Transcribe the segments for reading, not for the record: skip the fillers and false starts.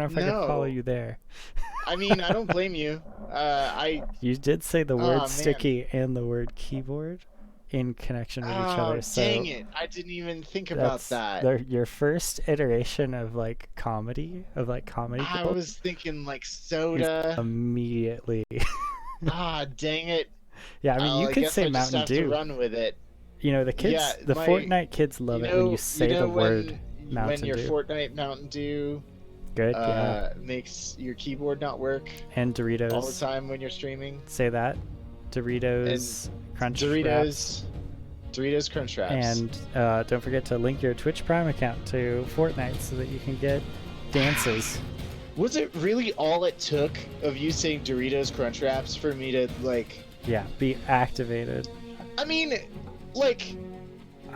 know if I could follow No, you there. I mean I don't blame you. You did say the word Oh man. sticky and the word keyboard in connection with each Oh other, dang so it! I didn't even think about that's that. your first iteration of like comedy, of like comedy I gold, was thinking like is soda. immediately. Ah, dang it. Yeah, I mean, Oh, you I could guess say I just Mountain have to Dew. run with it. You know, Yeah, the Fortnite kids love it when you you say the know word when Mountain your Dew. Fortnite Mountain Dew Good, yeah. makes your keyboard not work And all the Doritos. time when you're streaming, Say that. and Doritos Crunch Wraps. Doritos, Doritos Crunch Wraps. And don't forget to link your Twitch Prime account to Fortnite so that you can get dances. Was it really all it took of you saying Doritos Crunch Wraps for me to like? Yeah, be activated. I mean, like,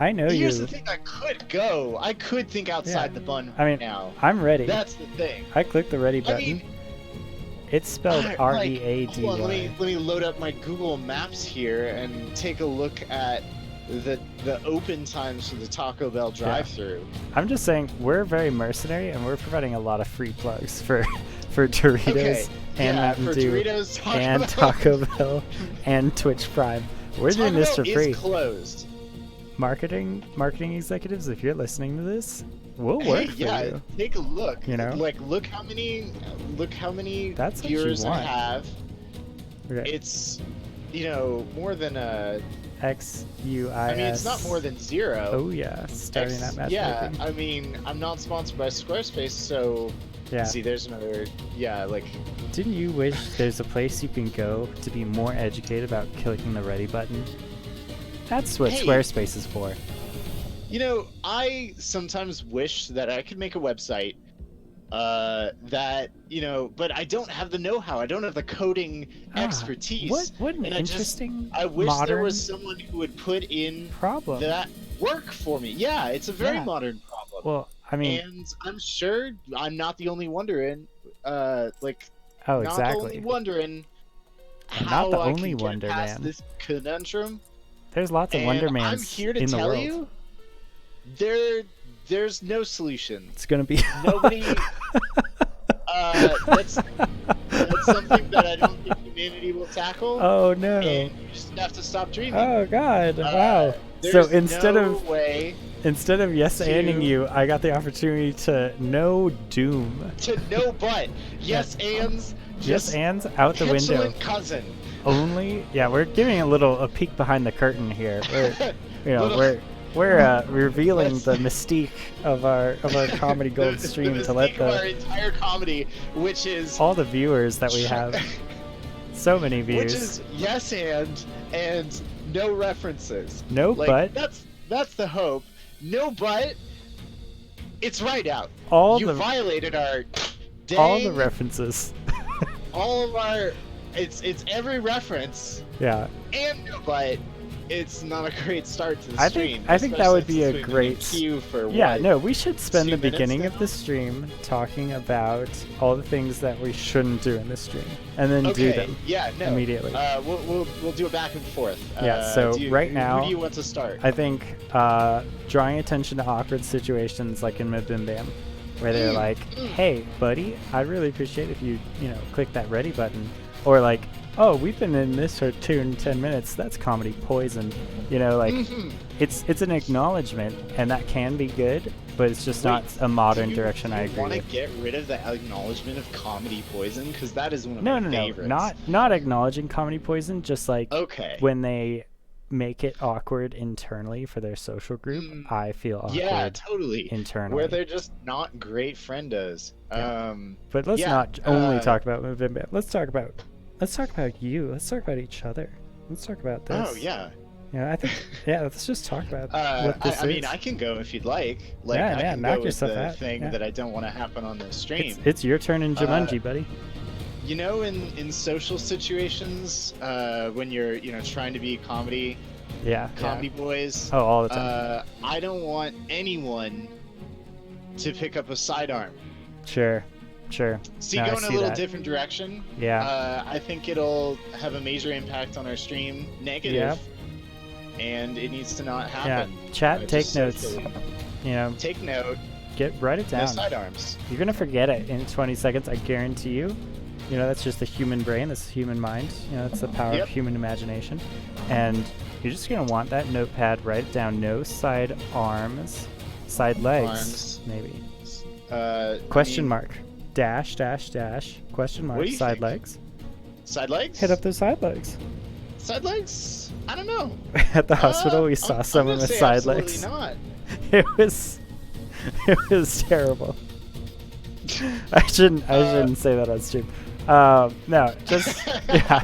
I know here's the you. thing: I could go. I could think outside the bun I mean, now. I'm ready. That's the thing. I clicked the ready I button. mean, It's spelled like, R-E-A-D-Y. hold on, let me load up my Google Maps here and take a look at the open times for the Taco Bell drive-through. I'm just saying we're very mercenary and we're providing a lot of free plugs for Doritos Okay, and yeah, Mountain for Dew Doritos, Taco and Bell. Taco Bell and Twitch Prime. We're doing Taco this Bell for free. is closed. Marketing executives, if you're listening to this, we'll Hey, work for yeah, you. take a look. You know? Like, look how many That's what you viewers I want. have. Okay. It's, you know, more than a. XUIS. I mean, it's not more than 0. Oh yeah, starting that matchmaking. Yeah, I mean, I'm not sponsored by Squarespace, so. Yeah. See, there's another. Yeah, like. Didn't you wish there's a place you can go to be more educated about clicking the ready button? That's what Hey. Squarespace is for. You know, I sometimes wish that I could make a website that, you know, but I don't have the know-how. I don't have the coding expertise. What an and interesting I wish modern there was someone who would put in problem. that work for me. Yeah, it's a very Yeah. modern problem. Well, I mean, and I'm sure I'm not the only wondering, like, oh, not the exactly. only wondering I'm how not the I only can get Wonder past Man. this conundrum. There's lots of And Wonder I'm Mans here to in the tell world. you, there's no solution. It's gonna be Nobody. That's something that I don't think humanity will tackle. Oh no. And you just have to stop dreaming. Oh god. Wow. So There's instead no of way yes to- anding you, I got the opportunity to know doom. to no but yes ands Yes just ands out the window. petulant cousin. Only we're giving a peek behind the curtain here. We're we're revealing Let's- the mystique of our comedy gold stream the to let mystique of our entire comedy, which is all the viewers that we have, so many which views. is yes and no references. No Like, but that's the hope. No but it's right out. all You the violated our all the dang- references. all of our it's every reference Yeah. and no but it's not a great start to the I stream. think that would be especially a since we've been great in queue for Yeah, what, no, we should spend 2 the minutes beginning now? of the stream talking about all the things that we shouldn't do in this stream, and then okay, do them yeah, no. immediately. We'll do a back and forth. Yeah, so right now- who do you want to start? I think drawing attention to awkward situations like in Mabim Bam, where they're like, "Hey, buddy, I'd really appreciate if you click that ready button," or like, "Oh, we've been in this for 10 minutes. That's comedy poison." Mhm. It's an acknowledgement, and that can be good, but it's just not a modern direction I agree want to with. get rid of the acknowledgement of comedy poison because that is one of No, my no, favorites. not acknowledging comedy poison, just like Okay. when they make it awkward internally for their social group. I feel awkward Yeah, totally. internally. Where they're just not great friendos. Yeah. But let's yeah, not only talk about Mabim Bam. Let's talk about you. Let's talk about each other. Let's talk about this. Oh yeah. I think let's just talk about what this I mean, is. I can go if you'd like. Like, Yeah, I yeah, can knock go with yourself the out. thing Yeah. that I don't want to happen on the stream. It's your turn in Jumanji, buddy. You know, in social situations, when you're trying to be comedy Yeah. boys. Oh, all the time. I don't want anyone to pick up a sidearm. Sure. See, No, I going a see little that. different direction. Yeah. I think it'll have a major impact on our stream. Negative. Yep. And it needs to not Yeah. happen. Chat, take Just notes. socially. Take note. write it No down. sidearms. You're gonna forget it in 20 seconds, I guarantee you. You know, that's just the human brain, that's the human mind. You know, that's the power Yep. of human imagination. And you're just gonna want that notepad, write it down. No side arms, side legs, Arms. maybe. I Question mean, mark, dash, dash, dash, question mark, What do you side think? legs. Side legs? Hit up those side legs. Side legs? I don't know. At the hospital, we I'm saw gonna someone with say side absolutely legs. not. It was terrible. I shouldn't say that on stream. No, just yeah.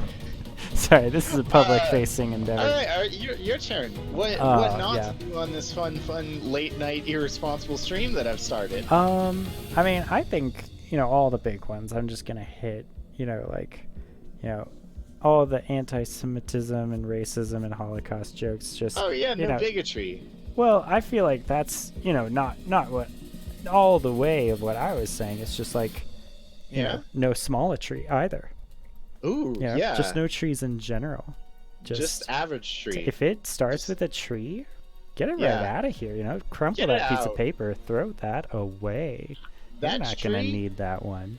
Sorry, this is a public-facing endeavor. All right, your turn. What not yeah. to do on this fun late night irresponsible stream that I've started? I mean, I think, you know, all the big ones. I'm just gonna hit, you know, like, you know, all the anti-Semitism and racism and Holocaust jokes. Just Oh yeah, you no know, bigotry. well, I feel like that's, you know, not what all the way of what I was saying. It's just like, you Yeah. know, no smaller either. Ooh, You know, yeah. just no trees in general. Just average tree. If it starts with a tree, get it Yeah. right out of here. You know, crumple Get it that piece of out. paper, throw that away. That You're not gonna tree? need that one.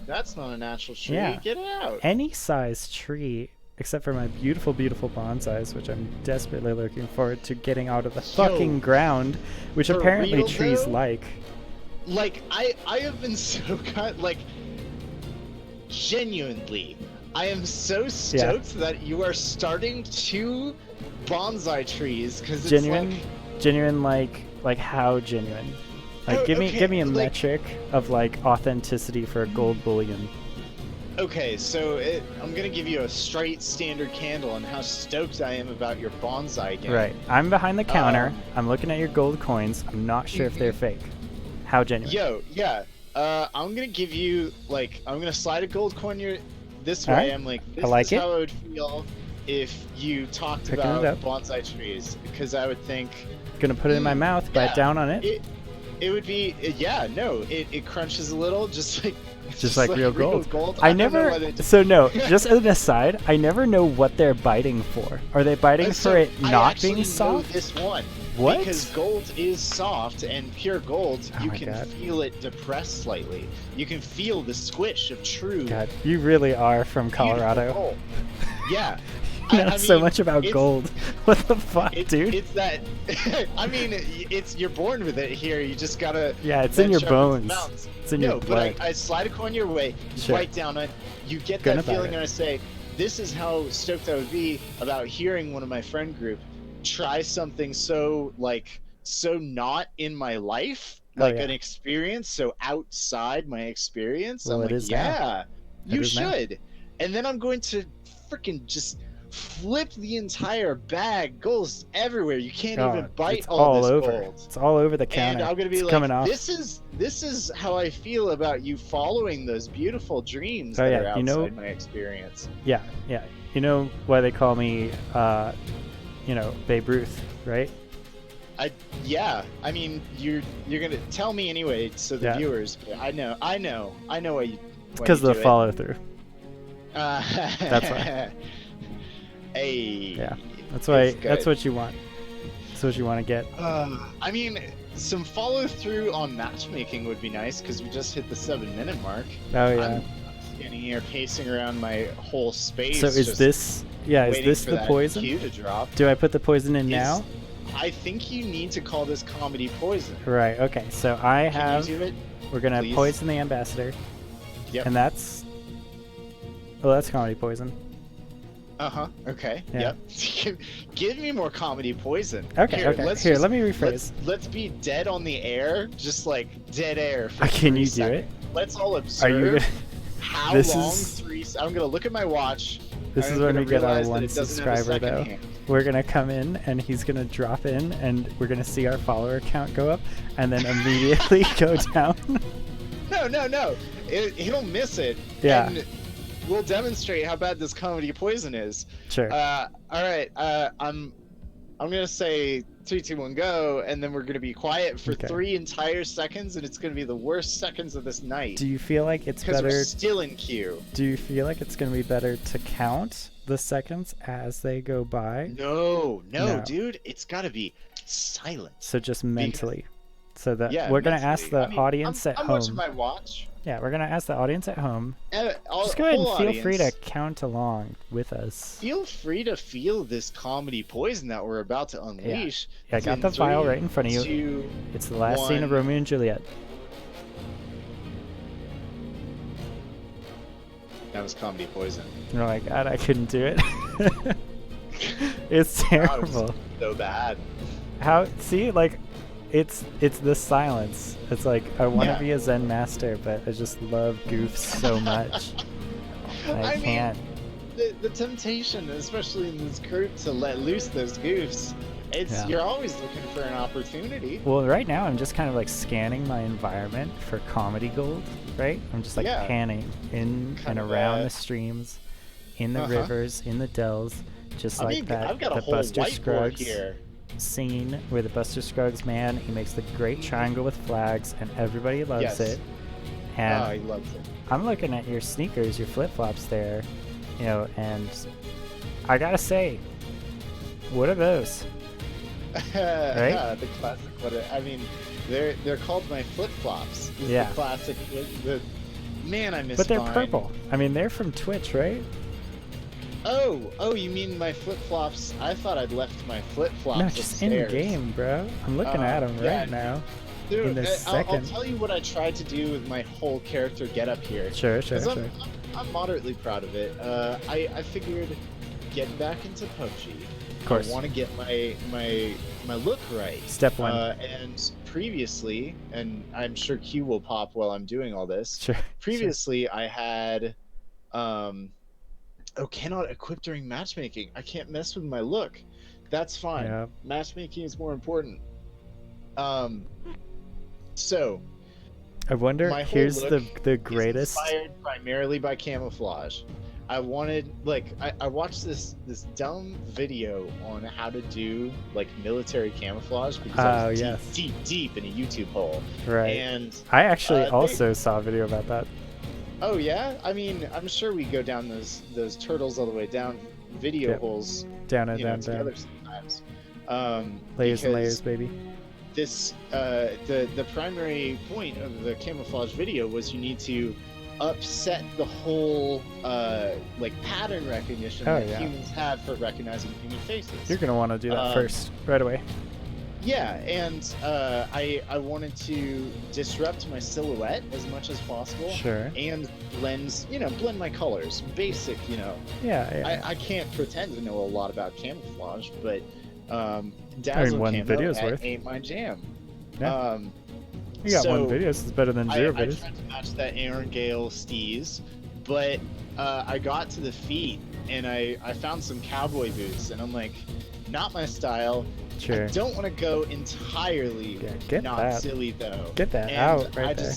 That's not a natural tree. Yeah. Get it out. Any size tree, except for my beautiful, beautiful bonsais, which I'm desperately looking forward to getting out of the fucking ground, which for apparently real, trees though? like. Like I have been so like genuinely, I am so stoked that you are starting 2 bonsai trees because it's Genuine, like genuine, like how genuine? Like Oh, give okay, me a like- metric of like authenticity for gold bullion. okay. So I'm gonna give you a straight standard candle on how stoked I am about your bonsai game. Right. I'm behind the counter. Um, I'm looking at your gold coins. I'm not sure if they're fake. How genuine? Yo, yeah. I'm gonna give you like I'm gonna slide a gold coin this way. Alright. I'm like I this like is it. how I would feel if you talked Picking about it up. bonsai trees because I would think Gonna put it in my mouth, bite yeah. down on it. it would be yeah no it crunches a little just like Just like real gold. don't I know never. whether to- So no, just as an aside, I never know what they're biting for. Are they biting So for it I not actually being know soft? this one. What? Because gold is soft, and pure gold, Oh you my can God. feel it depress slightly. You can feel the squish of true. God, you really are from beautiful Colorado. gold. Yeah. You know I so mean, much about it's- gold. What the fuck, dude? It's that. I mean, it's you're born with it here. You just gotta. Yeah, it's in your venture out into the bones. mountains. It's in no, your blood. but I slide a coin your way, you Sure. bite down on it, you get Gonna that bite feeling, it. and I say, this is how stoked I would be about hearing one of my friend group try something so not in my life, Oh, like yeah. an experience so outside my experience. Well, I'm it like, is now. yeah, you is now. should. And then I'm going to freaking just flip the entire bag. Gold's everywhere. You can't even God, bite it's all this over. gold. It's all over the counter. And I'm gonna be it's like, coming off. this is how I feel about you following those beautiful dreams Oh, that yeah, are outside you know- my experience. Yeah, yeah. You know why they call me, you know, Babe Ruth, right? Yeah, I mean, you're gonna tell me anyway, so the Yeah. viewers. But I know why you. It's because of the follow through. That's why. Hey. Yeah, that's why. It's That's good. what you want. That's what you want to get. I mean, some follow through on matchmaking would be nice because we just hit the 7-minute mark. Oh yeah. I'm standing here pacing around my whole space. So is just this? Yeah, is waiting this for the that poison? cue to drop. Do I put the poison in now? I think you need to call this comedy poison. Right. Okay. So I Can have. you do it? We're gonna please? poison the ambassador. Yep. And that's. Oh, that's comedy poison. Okay. Yeah. Yep. Give me more comedy poison. Okay. Here, okay. Let's Here, just- let me rephrase. Let's be dead on the air, just like dead air. For Can 3 you do seconds. it? Let's all Are observe you? Gonna, how This long is- 3. I'm gonna look at my watch. this and is I'm when gonna we get our realize that one it doesn't have a subscriber second though. hand. We're gonna come in and he's gonna drop in and we're gonna see our follower count go up and then immediately go down. No. He'll miss it. Yeah. And we'll demonstrate how bad this comedy poison is. Sure. All right. I'm gonna say 3, 2, 1, go, and then we're gonna be quiet for Okay. 3 entire seconds, and it's gonna be the worst seconds of this night Do you feel like it's because we're better? still in queue. Do you feel like it's gonna be better to count the seconds as they go by? No, No. dude, it's gotta be silent. So just mentally. So that Yeah, we're gonna ask mentally. the I mean, audience at I'm home. watching my watch. Yeah, we're gonna ask the audience at home. Just go Whole ahead and feel free to audience, count along with us. feel free to feel this comedy poison that we're about to unleash. Yeah, I got the file right in front of you. 2, It's the last scene of 1. Romeo and Juliet. That was comedy poison. Oh my god, I couldn't do it. It's That was terrible. so bad. How see like it's the silence. It's like I want to Yeah. be a Zen master, but I just love goofs so much. I mean, can't. the temptation, especially in this group, to let loose those goofs. Yeah. You're always looking for an opportunity. Well, right now I'm just kind of like scanning my environment for comedy gold, right? I'm just like Yeah. panning in Kind and of around a- the streams, in the Uh-huh. rivers, in the dells, just I like mean, that. I've got a the whole Buster whiteboard Scruggs here. scene where the Buster Scruggs man, he makes the great triangle with flags, and everybody loves Yes. it. Oh, And he loves it. I'm looking at your sneakers, your flip-flops there, you know, and I gotta say, what are those? Yeah, the classic. I mean, they're called my flip flops. Yeah. The classic. Man, I miss. But they're mine. purple. I mean, they're from Twitch, right? Oh, you mean my flip flops? I thought I'd left my flip flops No, just in upstairs. game, bro. I'm looking at them yeah. right now. Dude, in this I'll second. tell you what I tried to do with my whole character getup here. Sure, 'Cause sure. I'm moderately proud of it. I figured getting back into PUBG. Of course. I want to get my look right. Step one. And previously, and I'm sure Q will pop while I'm doing all this. Sure. Previously, I had, cannot equip during matchmaking. I can't mess with my look. That's fine. Yeah. Matchmaking is more important. So I wonder. my whole Here's look the is greatest. inspired primarily by camouflage. I wanted, like, I watched this dumb video on how to do like military camouflage because I was yes. deep in a YouTube hole. Right. And I actually they- also saw a video about that. oh yeah, I mean, I'm sure we go down those turtles all the way down video Yep. holes, Down and you know, down, together down. sometimes. Layers and because layers, baby. This the primary point of the camouflage video was you need to upset the whole like pattern recognition Oh, that yeah. humans have for recognizing human faces. You're gonna want to do that Um, first, right away. Yeah, and I wanted to disrupt my silhouette as much as possible Sure. and blend my colors. Basic, Yeah. Yeah. I can't pretend to know a lot about camouflage, but I Dazzle mean, one camo video's worth. ain't my jam. Yeah. You got one so video, so it's better than I 0 videos. tried to match that Aaron Gale steez, but I got to the feet and I found some cowboy boots, and I'm like, not my style. Sure. I don't want to go entirely Yeah, get not that. silly though. Get that And out right I there.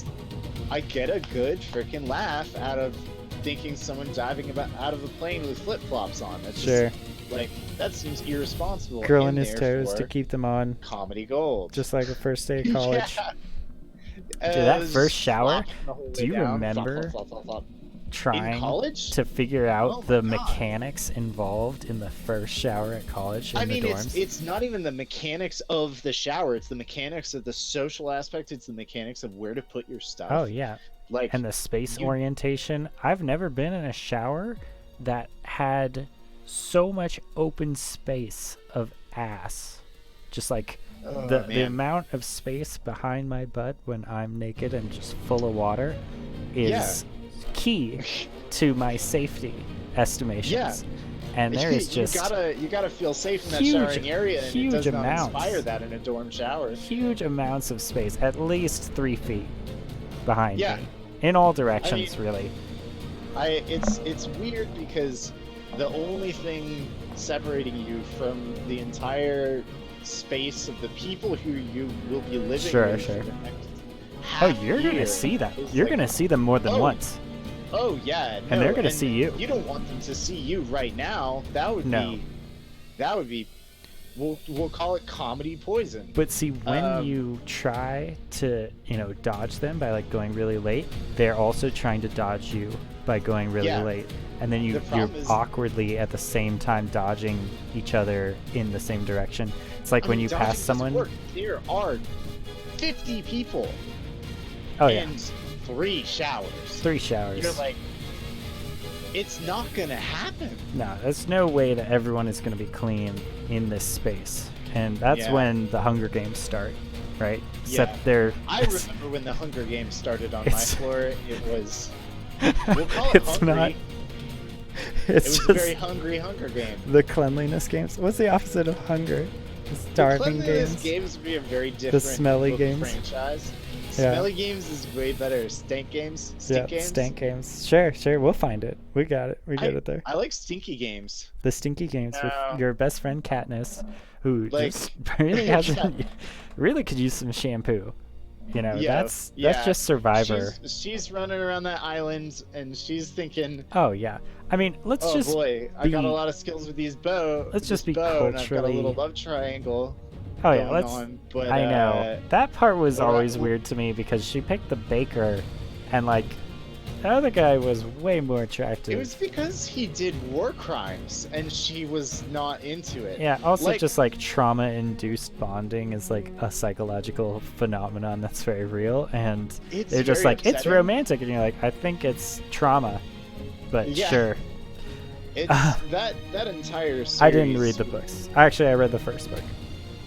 I get a good freaking laugh out of thinking someone diving out of a plane with flip flops on. That's Sure. just, like, that seems irresponsible. Curling and his toes to therefore keep them on, comedy gold. just like the first day of college. Yeah. Dude, that Just first shower, flopping the whole do way you down. remember Flop, flop, flop, flop, flop. Trying in college? to figure out Oh my the God. mechanics involved in the first shower at college in I the mean, dorms. it's not even the mechanics of the shower. It's the mechanics of the social aspect. It's the mechanics of where to put your stuff. Oh yeah, Like, and the space you- orientation. I've never been in a shower that had so much open space of ass. Just like oh, the man. amount of space behind my butt when I'm naked and just full of water is key to my safety estimations. Yeah. And there is just you gotta feel safe in that huge- showering area, and it huge does not amounts. inspire that in a dorm shower. huge amounts of space, at least 3 feet behind Yeah. me, in all directions, really. It's weird because the only thing separating you from the entire space of the people who you will be living Sure, with sure. for the next Oh, half you're year gonna see them. is You're like, gonna see them more than oh, once, Oh yeah, and they're no, gonna see you. You don't want them to see you right now. That would No. be. We'll call it comedy poison. But see, when Um, you try to, dodge them by like going really late, they're also trying to dodge you by going really Yeah. late, and then The you're problem is- awkwardly at the same time dodging each other in the same direction. It's like I when mean, you dodging pass doesn't someone. work. There are 50 people Oh yeah, and 3 showers. 3 showers. You're like, it's not gonna happen. No, there's no way that everyone is going to be clean in this space, and that's Yeah. when the Hunger Games start, right? Yeah. Except they're. I remember when the Hunger Games started on my It's- floor. It was, we'll call it It's hungry. not. It It's was just a very hungry Hunger Game. the cleanliness games. What's the opposite of hunger? The starving The Cleanliness games. games would be a very different smelly book games. franchise. Yeah. Smelly games is way better. Stank games. Stink games. Stank games. Sure, we'll find it. We got it. We get it there. I like stinky games. The stinky games No. with your best friend Katniss, who Like- just really hasn't, really could use some shampoo. You know, Yeah, that's yeah. just Survivor. She's running around that island and she's thinking, Oh yeah, I mean, let's oh just boy, I got be- a lot of skills with these bow. Let's just this be bow, and I've got a culturally- little love triangle. oh yeah, going let's. on, but, I know that part was alright, always well- weird to me because she picked the baker, and like the other guy was way more attractive. It was because he did war crimes and she was not into it. Yeah, also Like- just like trauma-induced bonding is like a psychological phenomenon that's very real, and It's they're just very like, it's upsetting. romantic, and you're like, I think it's trauma, but Yeah. sure. It's that entire series. I didn't read the books. Actually, I read the first book.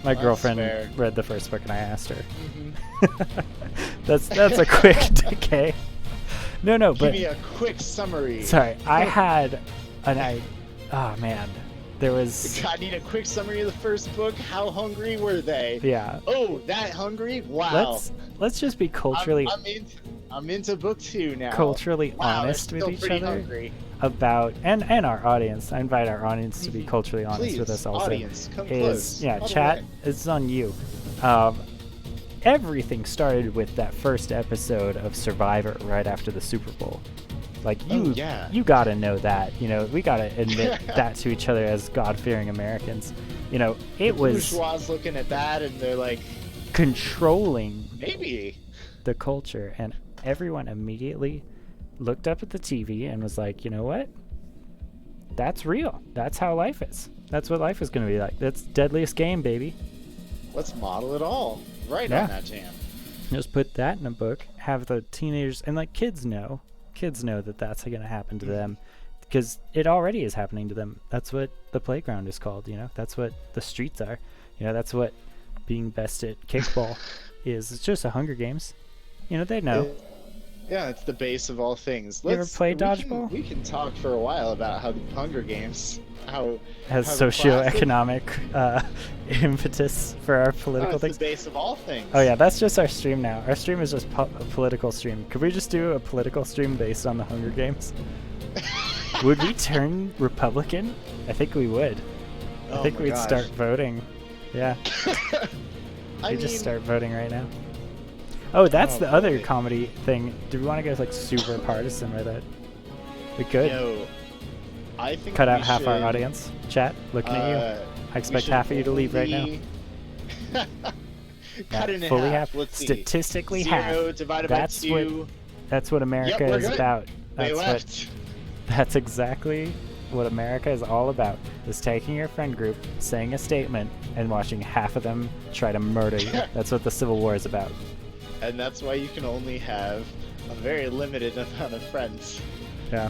My That's girlfriend fair. read the first book, and I asked her. Mhm. that's a quick decay. No, Give but me a quick summary. sorry, I had oh man, there was I need a quick summary of the first book. How hungry were they? yeah. Oh, that hungry? Wow. Let's just be culturally I'm into book 2 now. culturally Wow, honest they're with still each pretty other hungry. about and our audience. I invite our audience to be Mhm. culturally honest Please, with us also. audience, come Is close. yeah, Huddle chat in. is on you. Everything started with that first episode of Survivor right after the Super Bowl. Like Oh, yeah. you gotta know that. You know, we gotta admit that to each other as God-fearing Americans. You know, it was Bourgeois looking at that and they're like, controlling maybe. the culture, and everyone immediately looked up at the TV and was like, you know what? That's real. That's how life is. That's what life is gonna be like. That's Deadliest Game, baby. Let's model it all right Yeah. on that jam. Just put that in a book, have the teenagers and like kids know that that's going to happen to them, because it already is happening to them. That's what the playground is called, you know. That's what the streets are, you know. That's what being best at kickball is. It's just a Hunger Games, you know. They know. Yeah, it's the base of all things. You ever play we can- dodgeball? We can talk for a while about how the Hunger Games, how Has how the socioeconomic impetus for our political it's things. the base of all things. Oh yeah, that's just our stream now. Our stream is just a political stream. Could we just do a political stream based on the Hunger Games? Would we turn Republican? I think we would. I Oh think my we'd gosh. start voting. Yeah, I we just mean, start voting right now. Oh, that's Oh, the other boy. comedy thing. Do we want to go like super partisan with it? We could No, I think cut we out half our should, audience. Chat, looking at you. I we expect should half of you to leave right now. only- Yeah, Cut it in fully half. half. Let's see. Statistically 0 half. divided That's by 2. That's what America we're is good. about. They That's what. left. That's exactly what America is all about. Is taking your friend group, saying a statement, and watching half of them try to murder you. That's what the Civil War is about. And that's why you can only have a very limited amount of friends. Yeah.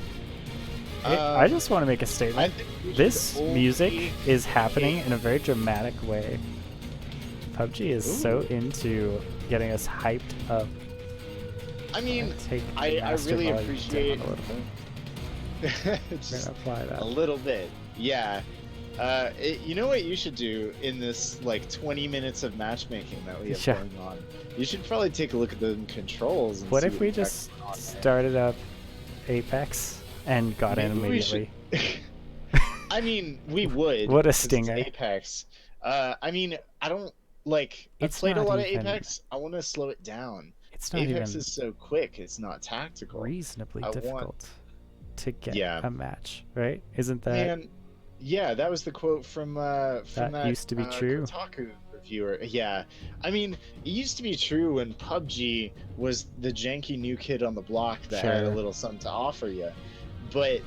Hey, I just want to make a I statement. think we should This only- music is happening in a very dramatic way. PUBG is so Ooh. into getting us hyped up. I mean, Take I master really volume down appreciate a little bit. We're just gonna apply that. a little bit. Yeah. You know what you should do in this like 20 minutes of matchmaking that we have Yeah. going on? You should probably take a look at the controls. And What see if we the heck's just on there. started up Apex and got in Maybe we should- immediately? I mean, we would. What a 'cause it's stinger. Apex. I mean, I don't like. I've It's played a not lot even- of Apex. I want to slow it down. It's not Apex even is so quick. It's not tactical. reasonably I want- difficult to get Yeah. a match, right? Isn't that Man, yeah, that was the quote from that used to be true? Kotaku reviewer. Yeah, I mean, it used to be true when PUBG was the janky new kid on the block that had a Sure. little something to offer you, but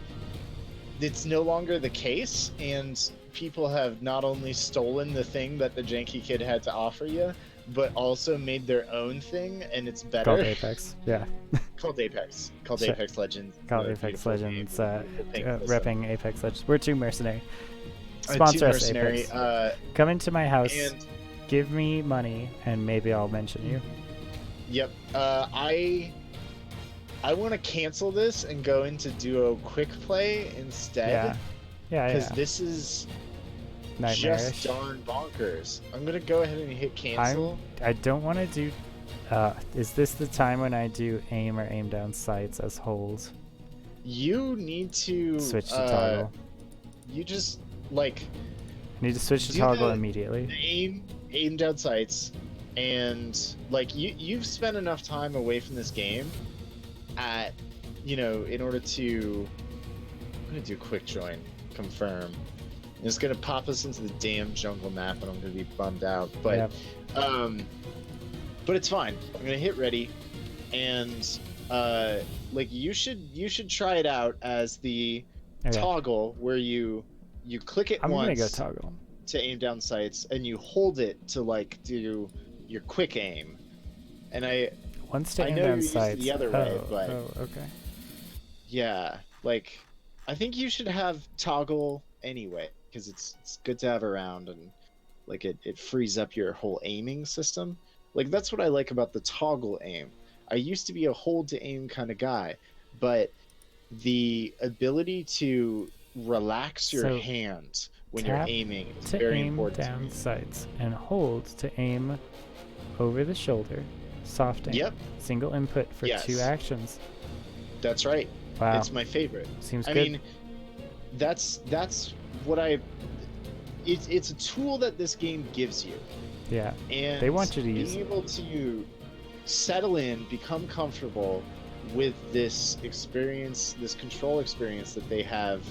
it's no longer the case, and people have not only stolen the thing that the janky kid had to offer you, but also made their own thing, and it's better. Called Apex. Yeah. Called Apex. Called Sure. Apex Legends. Called the Apex beautiful game Legends. with the beautiful pink system. Repping Apex Legends. We're too mercenary. Too Sponsor us, mercenary. Apex. Come into my house. And Give me money, and maybe I'll mention you. yep. I want to cancel this and go into duo quick play instead. Yeah. Yeah. Because Yeah. this is Nightmarish. just darn bonkers. I'm gonna go ahead and hit cancel. I don't want to do. Is this the time when I do aim or aim down sights as holds? You need to Switch to toggle. You just like I need to switch to do toggle the- immediately. aim down sights, and like you've spent enough time away from this game at in order to. I'm gonna do quick join confirm. And it's gonna pop us into the damn jungle map, and I'm gonna be bummed out. But Yep. but it's fine. I'm gonna hit ready, and like you should try it out as the Okay. toggle where you click it I'm once gonna go toggle. to aim down sights, and you hold it to like do your quick aim. And Once to I aim know down you're used to sights. the other way, but okay. yeah, like I think you should have toggle anyway, because it's good to have around, and like it frees up your whole aiming system. Like that's what I like about the toggle aim. I used to be a hold to aim kind of guy, but the ability to relax your So, hands when you're tap aiming is To very aim important to down me. sights and hold to aim over the shoulder. Soft aim. Yep, Single input for Yes. 2 actions. that's right. Wow. It's my favorite. Seems I good. mean, that's what I. It's a tool that this game gives you, Yeah. and They want you to being use it. able to settle in, become comfortable with this experience, this control experience that they have,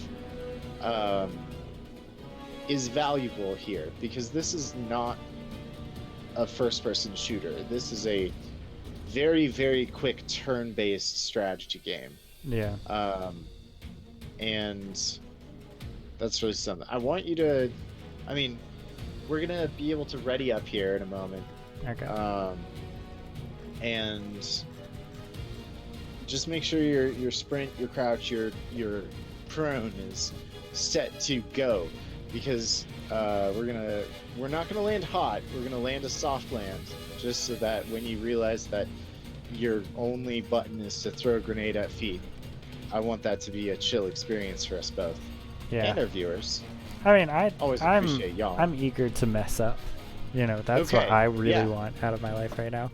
is valuable here, because this is not a first-person shooter. This is a very, very quick turn-based strategy game. Yeah. And that's really something. I want you to. I mean, we're gonna be able to ready up here in a moment, Okay. and just make sure your sprint, your crouch, your prone is set to go, because we're not gonna land hot. We're gonna land a soft land, just so that when you realize that your only button is to throw a grenade at feet, I want that to be a chill experience for us both Yeah. and our viewers. I mean, Always I'm appreciate y'all. I'm eager to mess up. That's what Okay, I really yeah. want out of my life right now.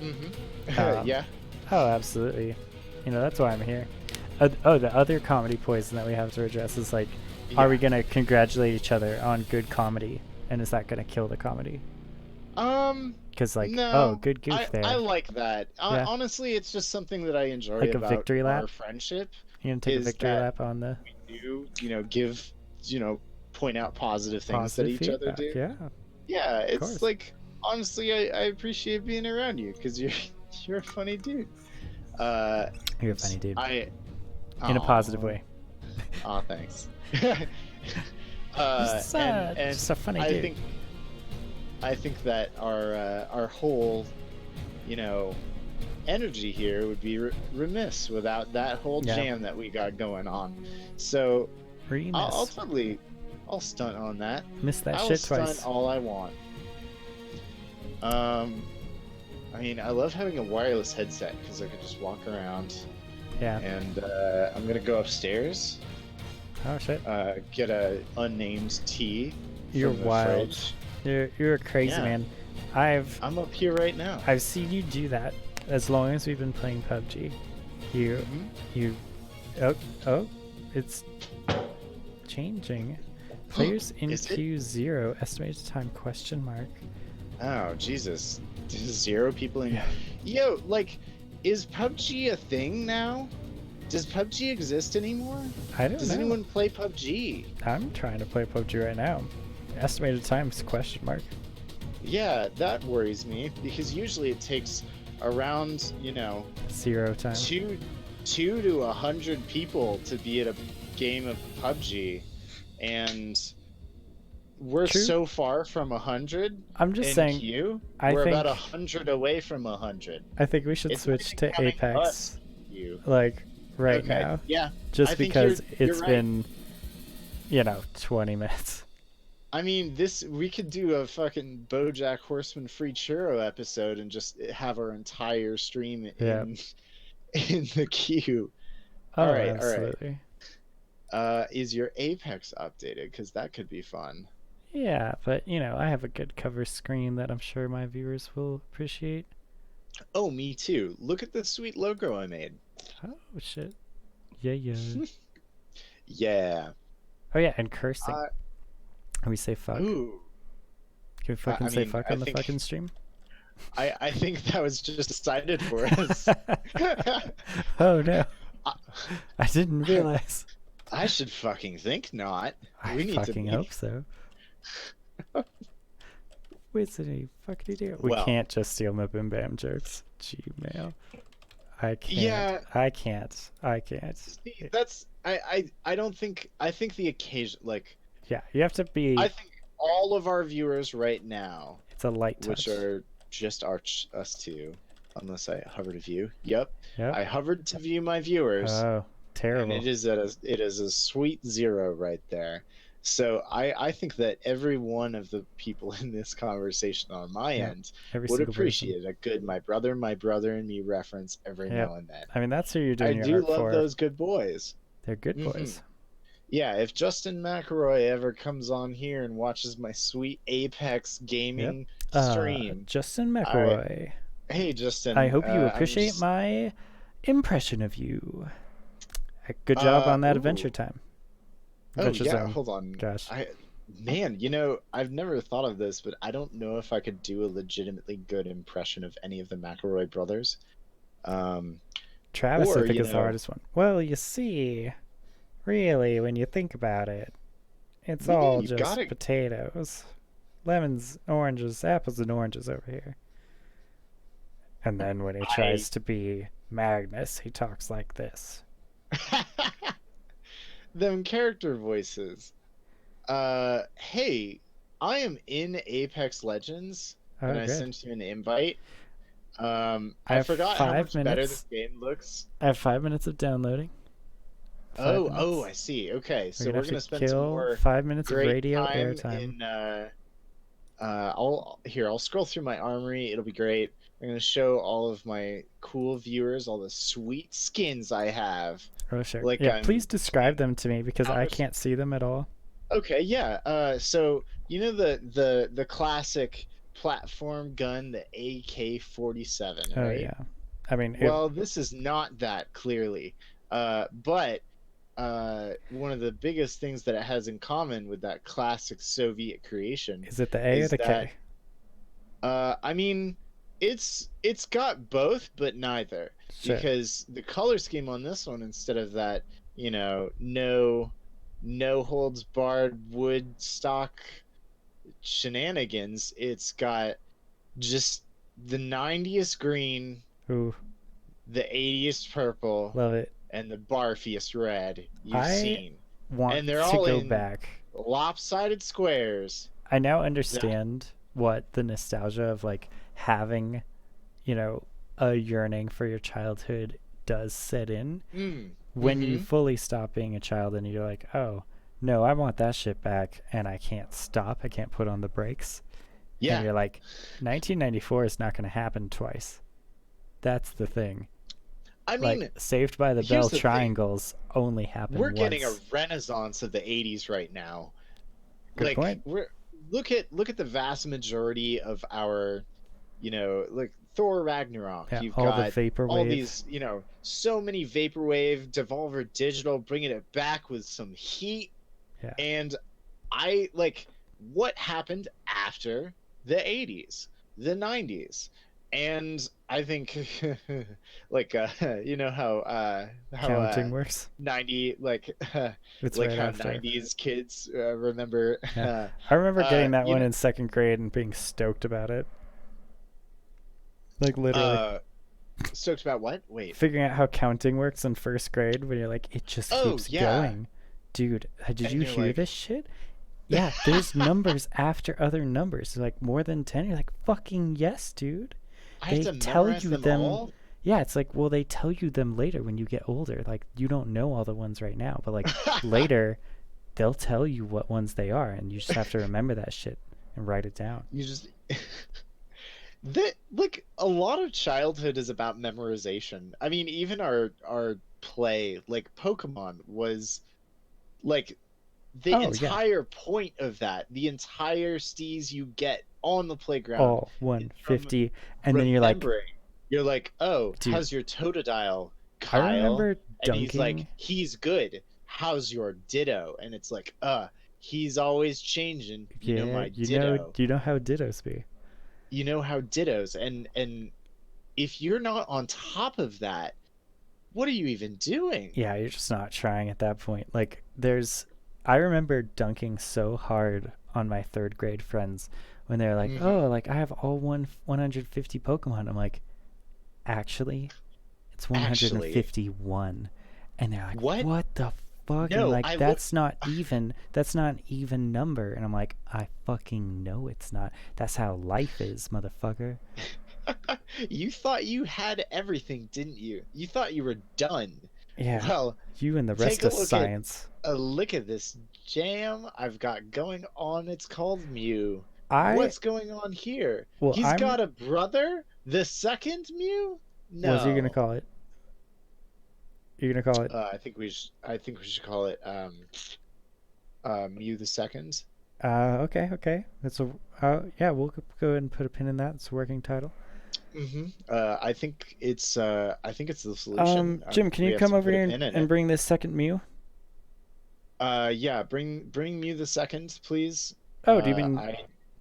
Mm-hmm. Yeah. Oh, absolutely. That's why I'm here. The other comedy poison that we have to address is like, are we gonna congratulate each other on good comedy, and is that gonna kill the comedy? Because like, No, oh, good goof there. I like that. Yeah. Honestly, it's just something that I enjoy Like a about victory lap? our friendship. You gonna take a is victory that lap on the We do, give, point out positive things positive that each other feedback? do. Yeah. Yeah, it's course. like, honestly, I appreciate being around you, because you're a funny dude. You're a funny dude. In a Aw. positive way. Aw, thanks. Just, and just a funny I dude. think that our whole, energy here would be remiss without that whole Yeah. jam that we got going on. So Remiss. I'll stunt on that. Missed that I'll shit stunt twice. all I want. I mean, I love having a wireless headset because I can just walk around. Yeah. And I'm gonna go upstairs, Oh shit. get a unnamed tea. You're from the wild. fridge. You're a crazy Yeah. man. I've I'm up here right now. seen you do that as long as we've been playing PUBG. Mhm. You it's changing. Players in Is it? Q0 estimated time question mark. Oh Jesus! There's 0 people in. Yeah. Yo, like, is PUBG a thing now? Does PUBG exist anymore? I don't Does know. anyone play PUBG? I'm trying to play PUBG right now. Estimated times question mark. Yeah, that worries me, because usually it takes around 0 time. two to 100 people to be at a game of PUBG, and we're True. so far from 100 I'm just in saying. Q. I We're about think 100 away from 100. I think we should It's not switch even to counting us Apex in Q. like right Okay, now, yeah. I just think because you're it's right. been 20 minutes. I mean, we could do a fucking BoJack Horseman free churro episode and just have our entire stream Yeah. in the queue. Oh, All right. absolutely. Is your Apex updated? Because that could be fun. Yeah, but I have a good cover screen that I'm sure my viewers will appreciate. Oh, me too. Look at the sweet logo I made. Oh shit. Yeah. Yeah. Oh yeah, and cursing. Uh, Can we say fuck? Ooh. Can we fucking I say mean, fuck I on the think- fucking stream? I think that was just decided for us. Oh no. I- I didn't realize. I should fucking think not. I We need to fucking be- hope so. What's any fucking do? We Well- can't just steal my Bim Bam jokes. Gmail. I can't. Yeah. I can't. I can't. See, that's I don't think I think the occasion like Yeah, you have to be. I think all of our viewers right now, It's a light touch. which are just us two, unless I hover to view. Yep. Yep. I hovered to view my viewers. Oh, And terrible. it is a sweet 0 right there. So I think that every one of the people in this conversation on my Yeah, end Every would single appreciate a good my brother and me reference every Yep. now and then. person. I mean, that's who you're I doing do your art love for. those good boys. They're good Mhm. boys. Yeah, if Justin McElroy ever comes on here and watches my sweet Apex gaming stream, Justin McElroy. hey Justin, I hope you I'm appreciate just- my impression of you. Good job on that ooh. Adventure Time. Oh Adventure yeah, Zone. hold on, Josh. Man, I've never thought of this, but I don't know if I could do a legitimately good impression of any of the McElroy brothers. Travis, or, I think, you is the know- hardest one. Well, you see, really, when you think about it, it's Yeah, all you just gotta- potatoes. Lemons, oranges, apples and oranges over here. And then when he tries to be Magnus, he talks like this. Them character voices. Hey, I am in Apex Legends, Oh, and I good. sent you an invite. I have forgot how 5 much better minutes. this game looks. I have 5 minutes of downloading. 5 Oh, minutes. I see. Okay, so We're we're gonna gonna have to spend some kill more 5 minutes of great radio time airtime. in. I'll scroll through my armory. It'll be great. I'm gonna show all of my cool viewers all the sweet skins I have. Oh, sure. like Yeah, I'm please describe them to me because I hours- can't see them at all. Okay, yeah. So you know the classic platform gun, the AK-47, Oh, right? yeah. I mean, Well, this is not that clearly, but one of the biggest things that it has in common with that classic Soviet creation, is it the A or is the that- K? I mean, it's got both, but neither, Sure. because the color scheme on this one, instead of that, no holds barred wood stock shenanigans, it's got just the 90s green, Ooh, the 80s purple, love it. and the barfiest red you've I- seen. Want And they're to all go in- back. Lopsided squares. I now understand what the nostalgia of like having, a yearning for your childhood does set in when you Mhm. fully stop being a child and you're like, oh, no, I want that shit back and I can't stop. I can't put on the brakes. Yeah. And you're like, 1994 is not going to happen twice. That's the thing. I mean, Like, Saved by the here's Bell the thing. triangles only happen we're once. getting a renaissance of the 80s right now. Good like point. we're look at the vast majority of our, like Thor Ragnarok. Yeah, You've all got the vaporwave. all these, so many vaporwave, Devolver Digital bringing it back with some heat. Yeah. And I like what happened after the 80s, the 90s. And I think like how Counting works. 90 like It's like right how after. 90s kids remember Yeah. I remember getting that you one know- in second grade and being stoked about it. Like literally stoked about what? Wait. figuring out how counting works in first grade when you're like, it just Oh, keeps yeah. going. Dude, did And you you're hear like- this shit? Yeah, there's numbers after other numbers. Like more than 10. You're like, fucking yes, dude. I have They to tell memorize you them them. all. Yeah, it's like, well, they tell you them later when you get older. Like, you don't know all the ones right now, but like later, they'll tell you what ones they are, and you just have to remember that shit and write it down. You just that like a lot of childhood is about memorization. I mean, even our play, like Pokemon, was like the Oh, yeah. entire point of that, the entire steez you get on the playground All is from 150. And then you're like, remembering. You're like, oh, dude, how's your Totodile, I Kyle? remember And he's like, dunking. he's good. How's your Ditto? And it's like, he's always changing. You know Yeah, my Ditto. you know how Dittos be. You know how Dittos. And if you're not on top of that, what are you even doing? Yeah, you're just not trying at that point. Like, I remember dunking so hard on my third grade friends when they're like, Hmm. oh, like I have all 150 Pokemon. I'm like, actually, it's Actually, 151. And they're like, what? what the fuck? And I'm No, like, I looked. that's not even. That's not an even number. And I'm like, I fucking know it's not. That's how life is, motherfucker. You thought you had everything, didn't you? You thought you were done. Yeah, Well, you and the take rest a of look at science. this jam I've got going on. It's called Mew. I, What's going on here? well, He's I'm, got a brother, the second Mew? what's you gonna No. call it? You're gonna call it I think we should call it Mew the second. Okay, okay. That's a yeah. We'll go ahead and put a pin in that. It's a working title. I think it's the solution. Jim, can We you have come to over put a here pin in and it. bring this second Mew? Yeah, bring Mew the second, please. Oh, I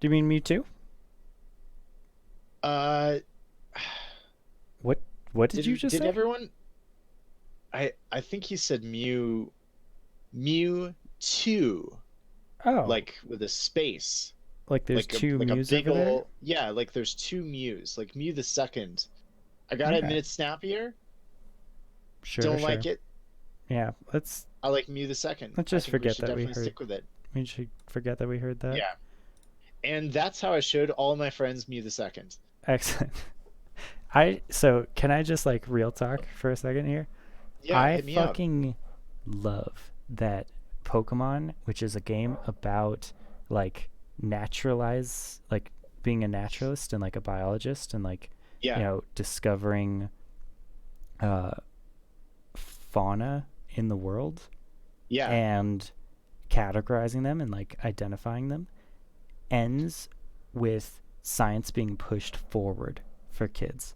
do you mean Mew too? uh What what did you just did say? everyone I think he said Mew 2, Oh, like with a space. like there's two Like a Mews big over there. ol' yeah, like there's two Mews, like Mew the second. I gotta Okay, admit it's snappier. sure, Don't sure. like it. Yeah, let's I like Mew the second. let's I just think we forget should that we definitely heard. stick with it. We should forget that we heard that. Yeah. And that's how I showed all my friends Mew the second. Excellent. I so can I just like real talk for a second here? Yeah, I hit me up. fucking love that Pokemon, which is a game about like naturalize, like being a naturalist and like a biologist and like, Yeah. discovering uh, fauna in the world Yeah. and categorizing them and like identifying them, ends with science being pushed forward for kids,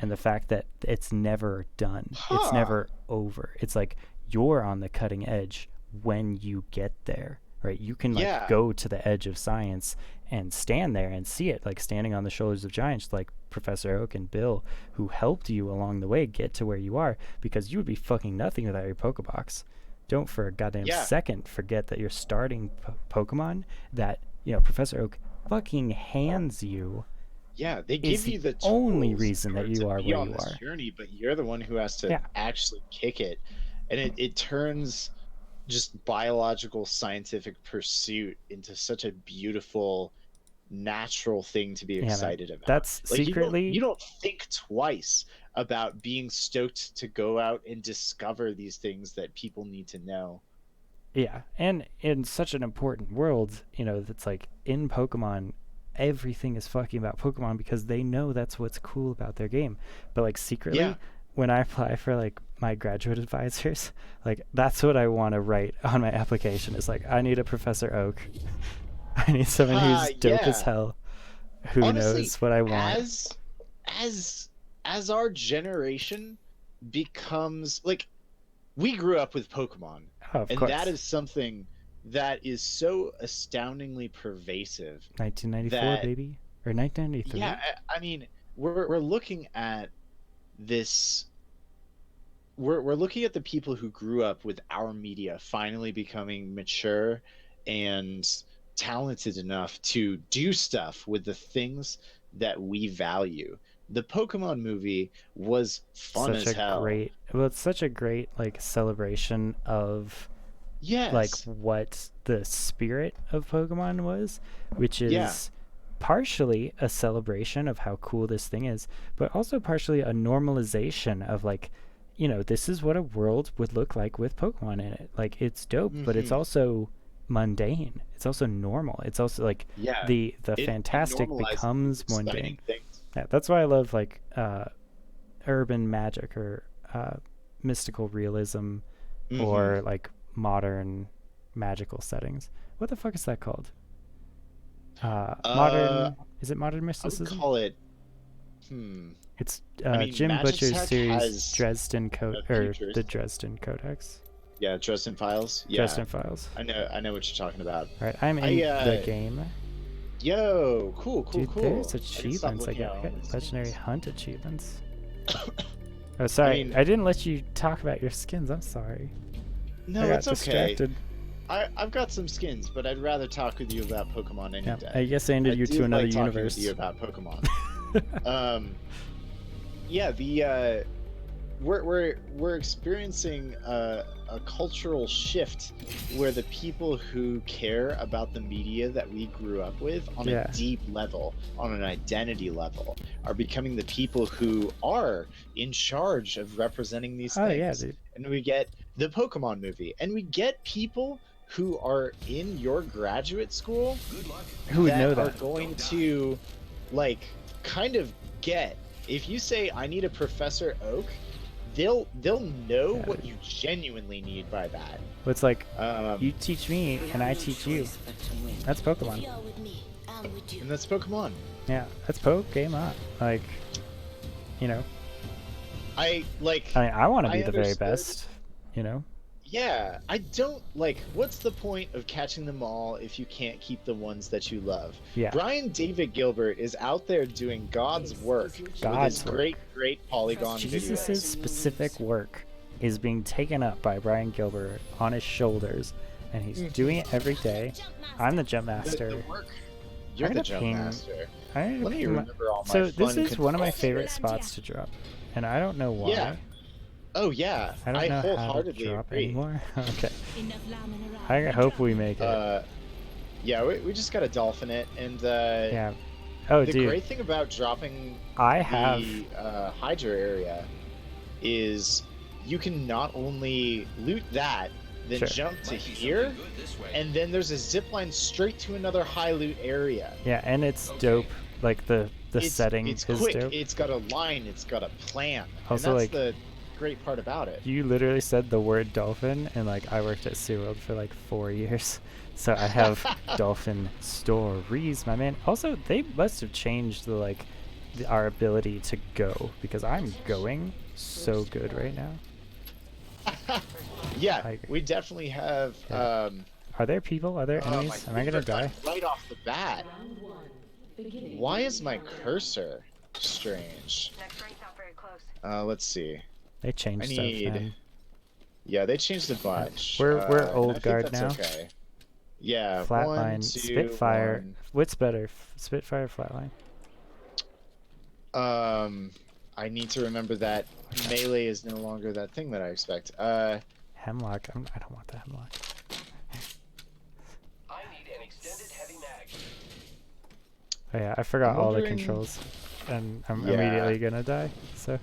and the fact that it's never done, it's Huh. never over. It's like you're on the cutting edge when you get there, right? You can like Yeah. go to the edge of science and stand there and see it, like standing on the shoulders of giants like Professor Oak and Bill, who helped you along the way get to where you are, because you would be fucking nothing without your Pokebox. Don't for a goddamn Yeah. second forget that you're starting Pokemon that, Professor Oak fucking hands you Yeah, they is give the you the only tools reason that to you are be where on you this are. journey, but you're the one who has to Yeah. actually kick it. And it turns just biological scientific pursuit into such a beautiful natural thing to be Yeah, man. excited about. That's Like you secretly, don't think twice about being stoked to go out and discover these things that people need to know. yeah. And in such an important world, that's like in Pokemon, everything is fucking about Pokemon because they know that's what's cool about their game. But like Yeah. secretly, when I apply for like my graduate advisors, like that's what I want to write on my application. Is like, I need a Professor Oak. I need someone who's dope as Yeah. hell, who Honestly, knows what I want. as as as our generation becomes like we grew up with Pokemon, Oh, of and that course. is something that is so astoundingly pervasive 1994, that baby, or yeah, 1993. I mean, we're looking at this we're looking at the people who grew up with our media finally becoming mature and talented enough to do stuff with the things that we value. The Pokemon movie was fun Such as a hell. great, well, it's such a great like celebration of like Yes. what the spirit of Pokemon was, which is Yeah. partially a celebration of how cool this thing is, but also partially a normalization of like, this is what a world would look like with Pokemon in it. Like it's dope, but it's Hmm. also mundane. It's also normal. It's also like Yeah. the It fantastic normalizes becomes exciting mundane. things. Yeah, that's why I love like urban magic or mystical realism Hmm. or like modern magical settings. What the fuck is that called? Uh, Modern, is it modern I would mysticism? call it. Hmm. It's I mean, Jim Butcher's Magitech series has Dresden Code a or the futuristic. Dresden Codex. Yeah, Dresden Files. Yeah, Dresden Files. I know. I know what you're talking about. All right, I'm I in the game. Yo, cool, cool, Dude, there's cool. I can stop achievements. I looking got, at I all got my legendary skins. hunt achievements. Oh, I sorry. mean, I didn't let you talk about your skins. I'm sorry. I no, got it's okay. distracted. I've got some skins, but I'd rather talk with you about Pokemon any Yeah, day. I guess I I ended you do to another like talking with universe. you about Pokemon. Um, yeah, the we're experiencing a cultural shift where the people who care about the media that we grew up with on Yeah. a deep level, on an identity level, are becoming the people who are in charge of representing these Oh things. yeah, dude. And we get the Pokemon movie, and we get people who are in your graduate school Who would that know are that? going to like kind of get, if you say I need a Professor Oak, they'll know Yeah, what dude. you genuinely need by that. Well, it's like Um, you teach me and I teach you. That's Pokemon. and that's Pokemon. Yeah, that's Poke Game On. Like, you know, I like. I mean, I want to I be the very understood. best. You know. Yeah, I don't like. What's the point of catching them all if you can't keep the ones that you love? Yeah. Brian David Gilbert is out there doing God's work with his God's work. great polygon Jesus' videos. specific work is being taken up by Brian Gilbert on his shoulders, and he's doing it every day. I'm the jump master. The work. You're I the gotta jump ping- master. I need to Let me ping my- remember all my So this fun is one of my controls. favorite spots to drop, and I don't know why. Yeah. Oh yeah, I don't know how to wholeheartedly drop agree. anymore. Okay. I hope we make it. Yeah, we just got to dolphin it, and Yeah. Oh, the dude, great thing about dropping I have. the Hydra area is you can not only loot that, then Sure. jump to here, and then there's a zip line straight to another high loot area. Yeah, and it's dope. Like the setting It's is quick. dope. It's got a line. It's got a plan. Also, and like- that's the great part about it. You literally said the word dolphin, and like I worked at SeaWorld for like 4 years, so I have dolphin stories, my man. Also, they must have changed our ability to go, because I'm going so good right now. Yeah, Like- we definitely have. Yeah. Are there people? Are there Oh, enemies? my Am I gonna favorite gun die? right off the bat? Why is my cursor strange? Let's see. They changed I stuff, need- man. Yeah, they changed a bunch. We're and old I think guard that's now. Okay. Yeah. Flatline, 1, 2, Spitfire. What's better, Spitfire or Flatline? 1. I need to remember that melee is no longer that thing that I expect. Hemlock. I don't want the Hemlock. I need an extended heavy mag. Oh yeah, I forgot all the wondering- controls, and I'm Yeah. immediately gonna die. So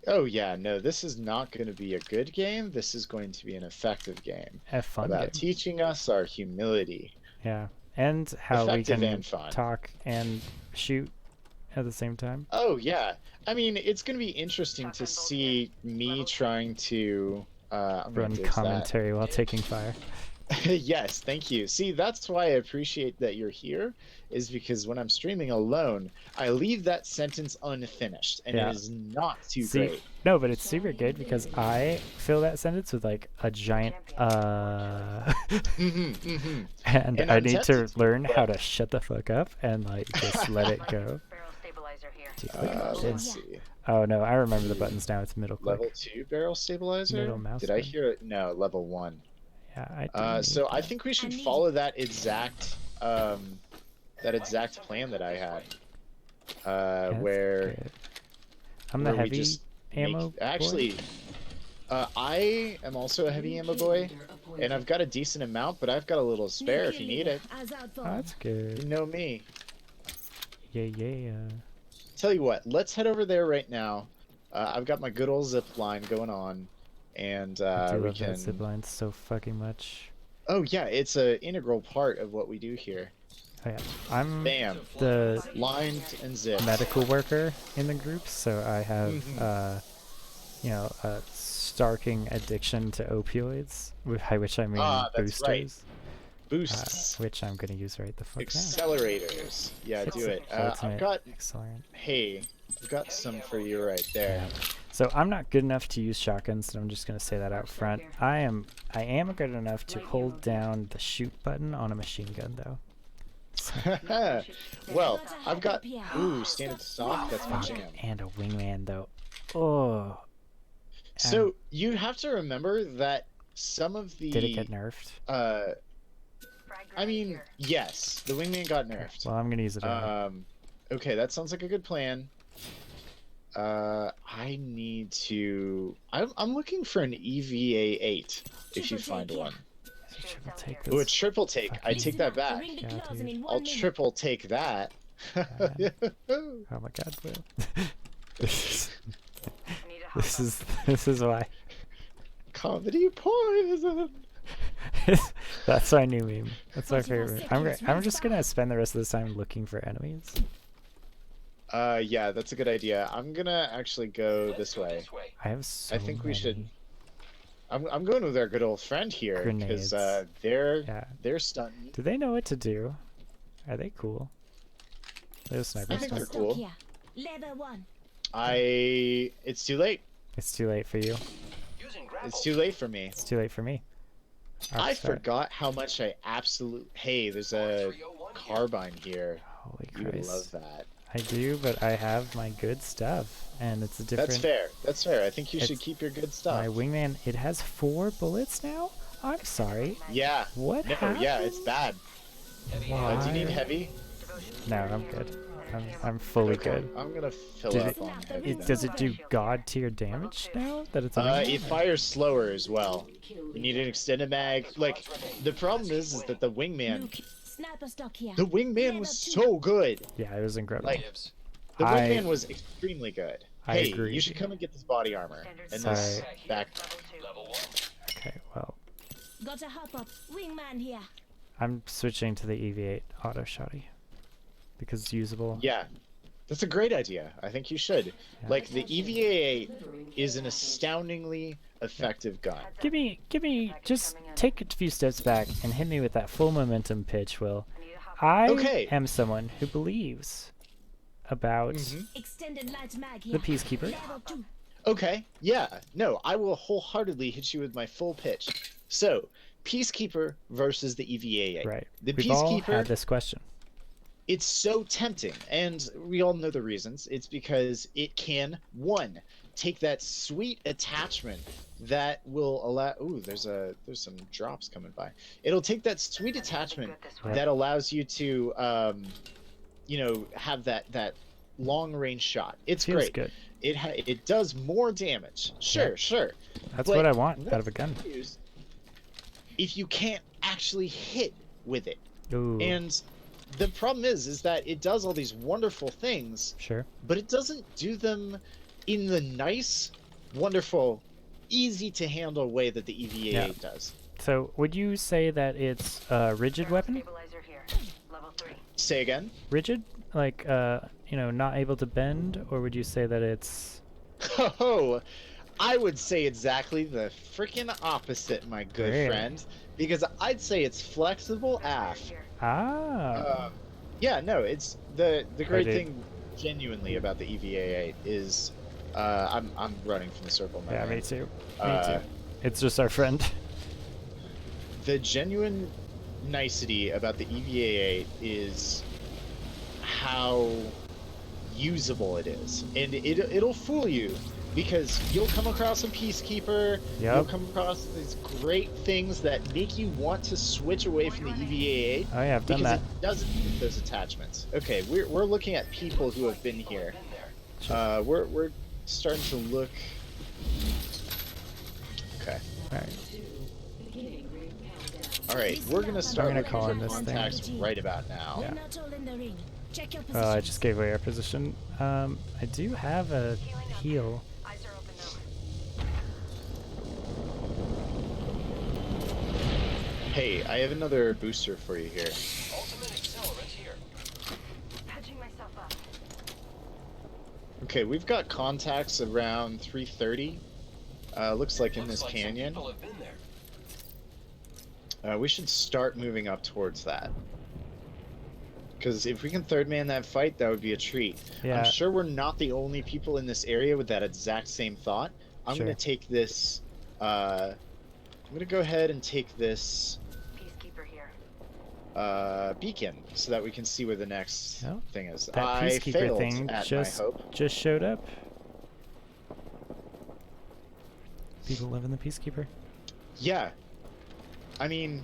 Oh yeah, no, this is not going to be a good game. This is going to be an effective game have fun. about Game. teaching us our humility. Yeah, and how we Effective can and fun. talk and shoot at the same time. Oh yeah, I mean it's going to be interesting to see me trying to I'm gonna Run ditch that. commentary while taking fire. Yes, thank you. See, that's why I appreciate that you're here, is because when I'm streaming alone, I leave that sentence unfinished, and Yeah. it is not too See, great. no, but it's super good because I fill that sentence with like a giant Hmm, hmm. and And I I'm need to tempted to, learn how but- to shut the fuck up and like just let it go. Barrel stabilizer here. Dude, look at this. Let's see. Oh no, I remember the buttons now. It's middle click. Level 2 barrel stabilizer? Middle mouse Did I button. hear it? No, level 1. Yeah, I do So need I that. think we should I need- follow that exact plan that I had. Yeah, that's Where good. I'm the where we heavy just ammo. actually, I am also a heavy ammo boy, and I've got a decent amount, but I've got a little spare if you need it. Oh, that's You good. know me. Yeah. Tell you what, let's head over there right now. I've got my good old zip line going on, and I do we love can. that zip line so fucking much. Oh yeah, it's an integral part of what we do here. Oh yeah, I'm Bam, the lined and zipped. medical worker in the group, so I have Mhm. a starking addiction to opioids, by which I mean Ah, that's right. boosters, Boosts, which I'm gonna use right the fuck now. accelerators. Yeah, It's do an it. I've ultimate got. accelerant. Hey, I've got some for you right there. Yeah. So I'm not good enough to use shotguns, and I'm just gonna say that out front. I am good enough to hold down the shoot button on a machine gun, though. So, Well, I've got. Ooh, standard stock. That's my fuck, jam. and a wingman, though. Oh, So you have to remember that some of the. did it get nerfed? I mean, yes, the wingman got nerfed. Well, I'm gonna use it. Anyway. Okay, that sounds like a good plan. I need to. I'm looking for an EVA 8 if you find one. Triple take Ooh, a this. triple take. I take that back. Yeah, dude. I'll triple take that. Oh my god, Will. this is why. Comedy poison. That's my new meme. That's my favorite. I'm just gonna spend the rest of this time looking for enemies. Yeah, that's a good idea. I'm gonna actually go this way. I have so I think we should. many. I'm going with our good old friend here because Grenades. they're Yeah. stunting. Do they know what to do? Are they cool? Those snipers. I think they're don't. cool. It's too late. It's too late for you. It's too late for me. It's too late for me. I Rockstar. forgot how much I absolutely. Hey, there's a carbine here. Holy You would Christ. love that. I do, but I have my good stuff, and it's a different. That's fair. That's fair. I think you should It's keep your good My stuff. wingman. It has 4 bullets now. I'm sorry. Yeah. What No, happened? yeah, it's bad. Why? Do you need heavy? No, I'm good. I'm fully good. I'm gonna fill Did up it- on heavy. It, then. does it do god tier damage now that it's a wingman? It fires slower as well. You need an extended mag. Like, the problem is that the wingman was so good. Yeah, it was incredible. Like, the I- wingman was extremely good. I Hey, agree. you should come and get this body armor and this Sorry. back. Okay, well, Gotta hop up. Wingman here. I'm switching to the EV8 auto shotty because it's usable. Yeah, that's a great idea. I think you should. Yeah. Like, the EVA-8 is an astoundingly effective gun. Give me, just take a few steps back and hit me with that full momentum pitch, Will. I Okay. am someone who believes about Extended light mag the here. Peacekeeper. Level 2. Okay, yeah, no, I will wholeheartedly hit you with my full pitch. So, Peacekeeper versus the EVA-8. Right. The We've all Peacekeeper, had this question. it's so tempting, and we all know the reasons. It's because it can, one, take that sweet attachment that will allow. Ooh, there's some drops coming by. It'll take that sweet attachment Right. that allows you to, have that long range shot. It's Feels great. good. It does more damage. Sure, sure. That's But what I want what out of a gun. is if you can't actually hit with it. Ooh, And the problem is that it does all these wonderful things, sure. but it doesn't do them in the nice, wonderful, easy to handle way that the EVA-8 Yeah. does. So, would you say that it's a rigid weapon? Say again? Rigid? Like, not able to bend? Or would you say that it's... Oh, I would say exactly the freaking opposite, my good Really? friend, because I'd say it's flexible AF. Ah! Yeah, no, it's the great did- thing genuinely about the EVA-8 is I'm running from the circle now. Yeah, me too. Me Uh, too. It's just our friend. The genuine nicety about the EVA-8 is how usable it is, and it'll fool you because you'll come across a Peacekeeper. You'll Yep. come across these great things that make you want to switch away from the EVA-8 Oh yeah, I've done because that. it doesn't need those attachments. Okay, we're looking at people who have been here. We're starting to look. Alright. All right, we're gonna start gonna looking call for in this thing. contacts right about now. Yeah. We're not all in the ring. Check your position. Oh, I just gave away our position. I do have a heal. Eyes are open though. Hey, I have another booster for you here. Ultimate accelerant here. Patching myself up. Okay, we've got contacts around 3:30. Looks like in this Looks like some canyon. people have been there. We should start moving up towards that. Because if we can third man that fight, that would be a treat. Yeah. I'm sure we're not the only people in this area with that exact same thought. I'm Sure. gonna take this. I'm gonna go ahead and take this Peacekeeper here. beacon so that we can see where the next Oh, thing is. that I peacekeeper failed thing at just my hope. just showed up. People live in the peacekeeper. Yeah. I mean,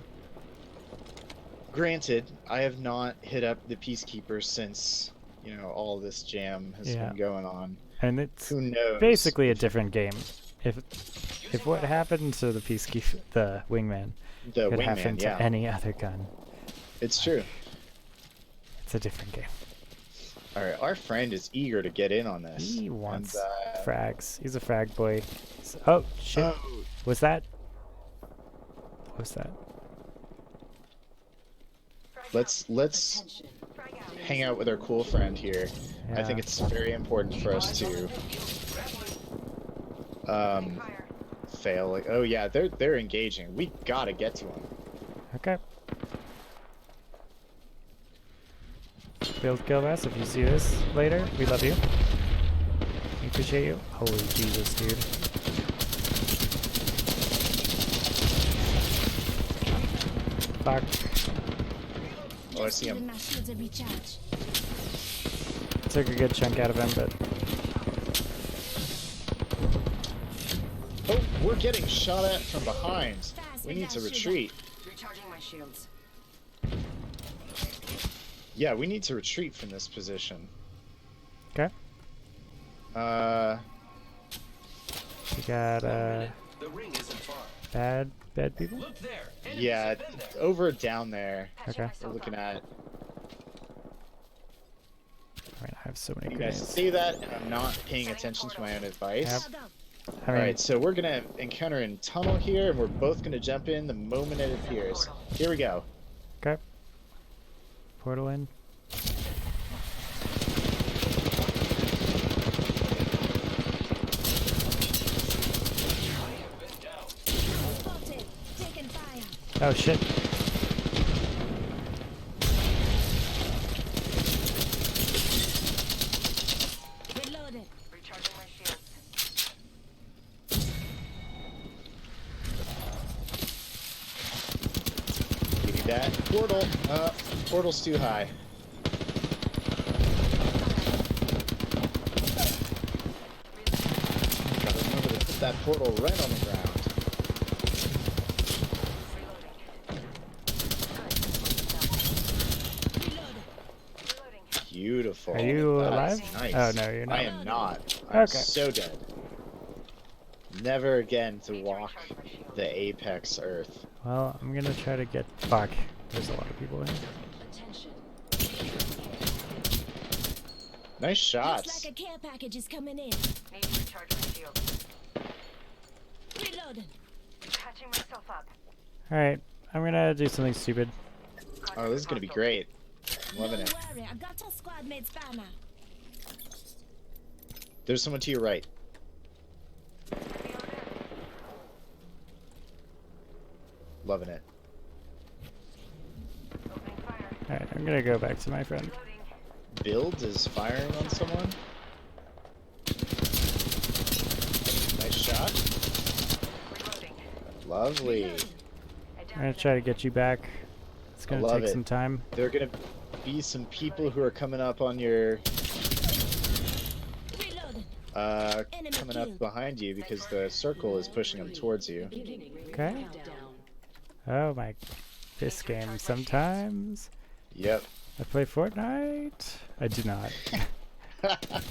granted, I have not hit up the peacekeepers since, you know, all this jam has Yeah. been going on. And it's Who knows? basically a different game. If what happened to the peacekeeper, the wingman, The could happen wingman, to yeah. any other gun, It's true. it's a different game. All right, our friend is eager to get in on this. He wants And, frags. He's a frag boy. Oh shit! oh, Was that? What was that? let's Frag out. hang out with our cool friend here. I think Yeah. it's very important for us to Fire. fail. Like, oh yeah, they're engaging. We gotta get to them. Okay. Build Gilbass, if you see this later, we love you. We appreciate you. Holy Jesus, dude. Fuck. Oh, I see Giving him. my shields a recharge. Took a good chunk out of him, but Oh, we're getting shot at from behind. Fast We with need that to sugar. retreat. Recharging my shields. Yeah, we need to retreat from this position. okay. We got The ring isn't far. bad people. Look there. Enemies Yeah, have been there. over down there. Patching Okay. We're myself looking up. at. I mean, I have so many You guys grenades. say that, and I'm not paying attention to my own advice. Yep. Hold up. I mean, Alright, so we're gonna encounter a tunnel here, and we're both gonna jump in the moment it appears. Here we go. okay. Portal in. Spotted. Taking fire. Oh shit. Reloaded. Recharging my shields. Give me that. Portal. Portal's too high. Gotta remember to put that portal right on the ground. Reloaded. Reloading. Beautiful. Are you That's alive? Nice. Oh, no, you're I not. am not. I'm Okay. so dead. Never again to Need to walk recharge my shields. the apex earth. Well, I'm gonna try to get. Fuck. There's a lot of people in. Attention. Nice Looks shots. like a care package is coming in. Need to recharge my shields. Reloaded. Patching myself up. Alright, I'm gonna do something stupid. Oh, this is gonna be great. I'm loving it. Don't worry, I got a squad mate's banner. There's someone to your right. Loving it. Opening fire. Alright, I'm gonna go back to my friend. Reloading. Build is firing on someone. Nice shot. Reloading. Lovely. Reloaded. I'm gonna try to get you back. It's gonna love take it. some time. There are gonna be some people who are coming up on your Reloaded. Enemy coming killed. up behind you because the circle is pushing them towards you. Okay. Oh my. This game sometimes. Yep. I play Fortnite. I do not. Listen up, I'm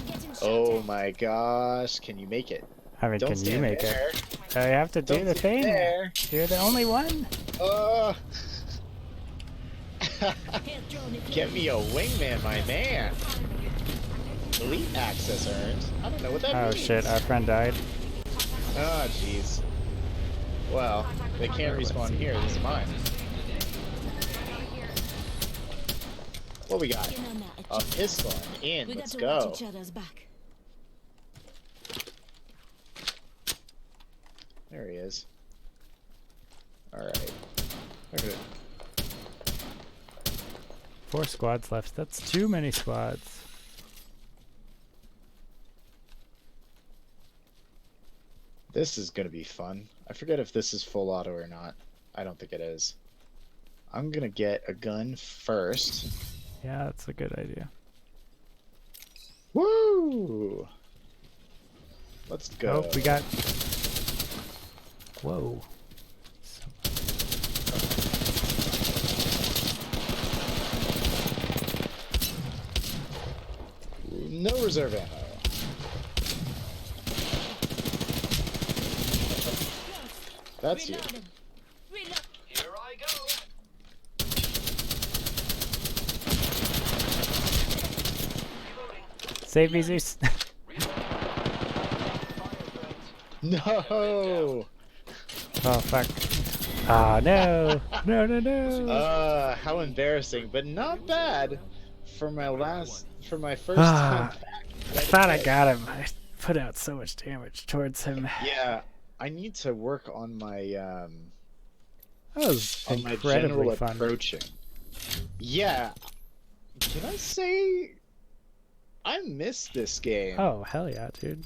getting shot Oh at. my gosh, can you make it? I mean, Don't can you stand make there. it? My I have to do Don't the get thing. there. You're the only one. Uh, Hail drone if get me a wingman, my man. Elite access earned. I don't know what that Oh means. shit, our friend died. Oh, jeez. Well, they can't respawn here. This is mine. What we got? you know now, A pistol and in. we got Let's to go. watch each other's back. There he is. Alright. Okay. 4 squads left. That's too many squads. This is gonna be fun. I forget if this is full auto or not. I don't think it is. I'm gonna get a gun first. Yeah, that's a good idea. Woo! Let's go. Oh, we got. Whoa. No reserve ammo. That's you. Reloading. Reload. Here I go. Reloading. Save me, Zeus. No! Oh fuck. Ah no. No, no, no. How embarrassing, but not bad for my first Ah, time back. I thought I got him. I put out so much damage towards him. Yeah, I need to work on my That was on my incredibly general fun. approaching. Yeah, can I say I miss this game? Oh hell yeah, dude.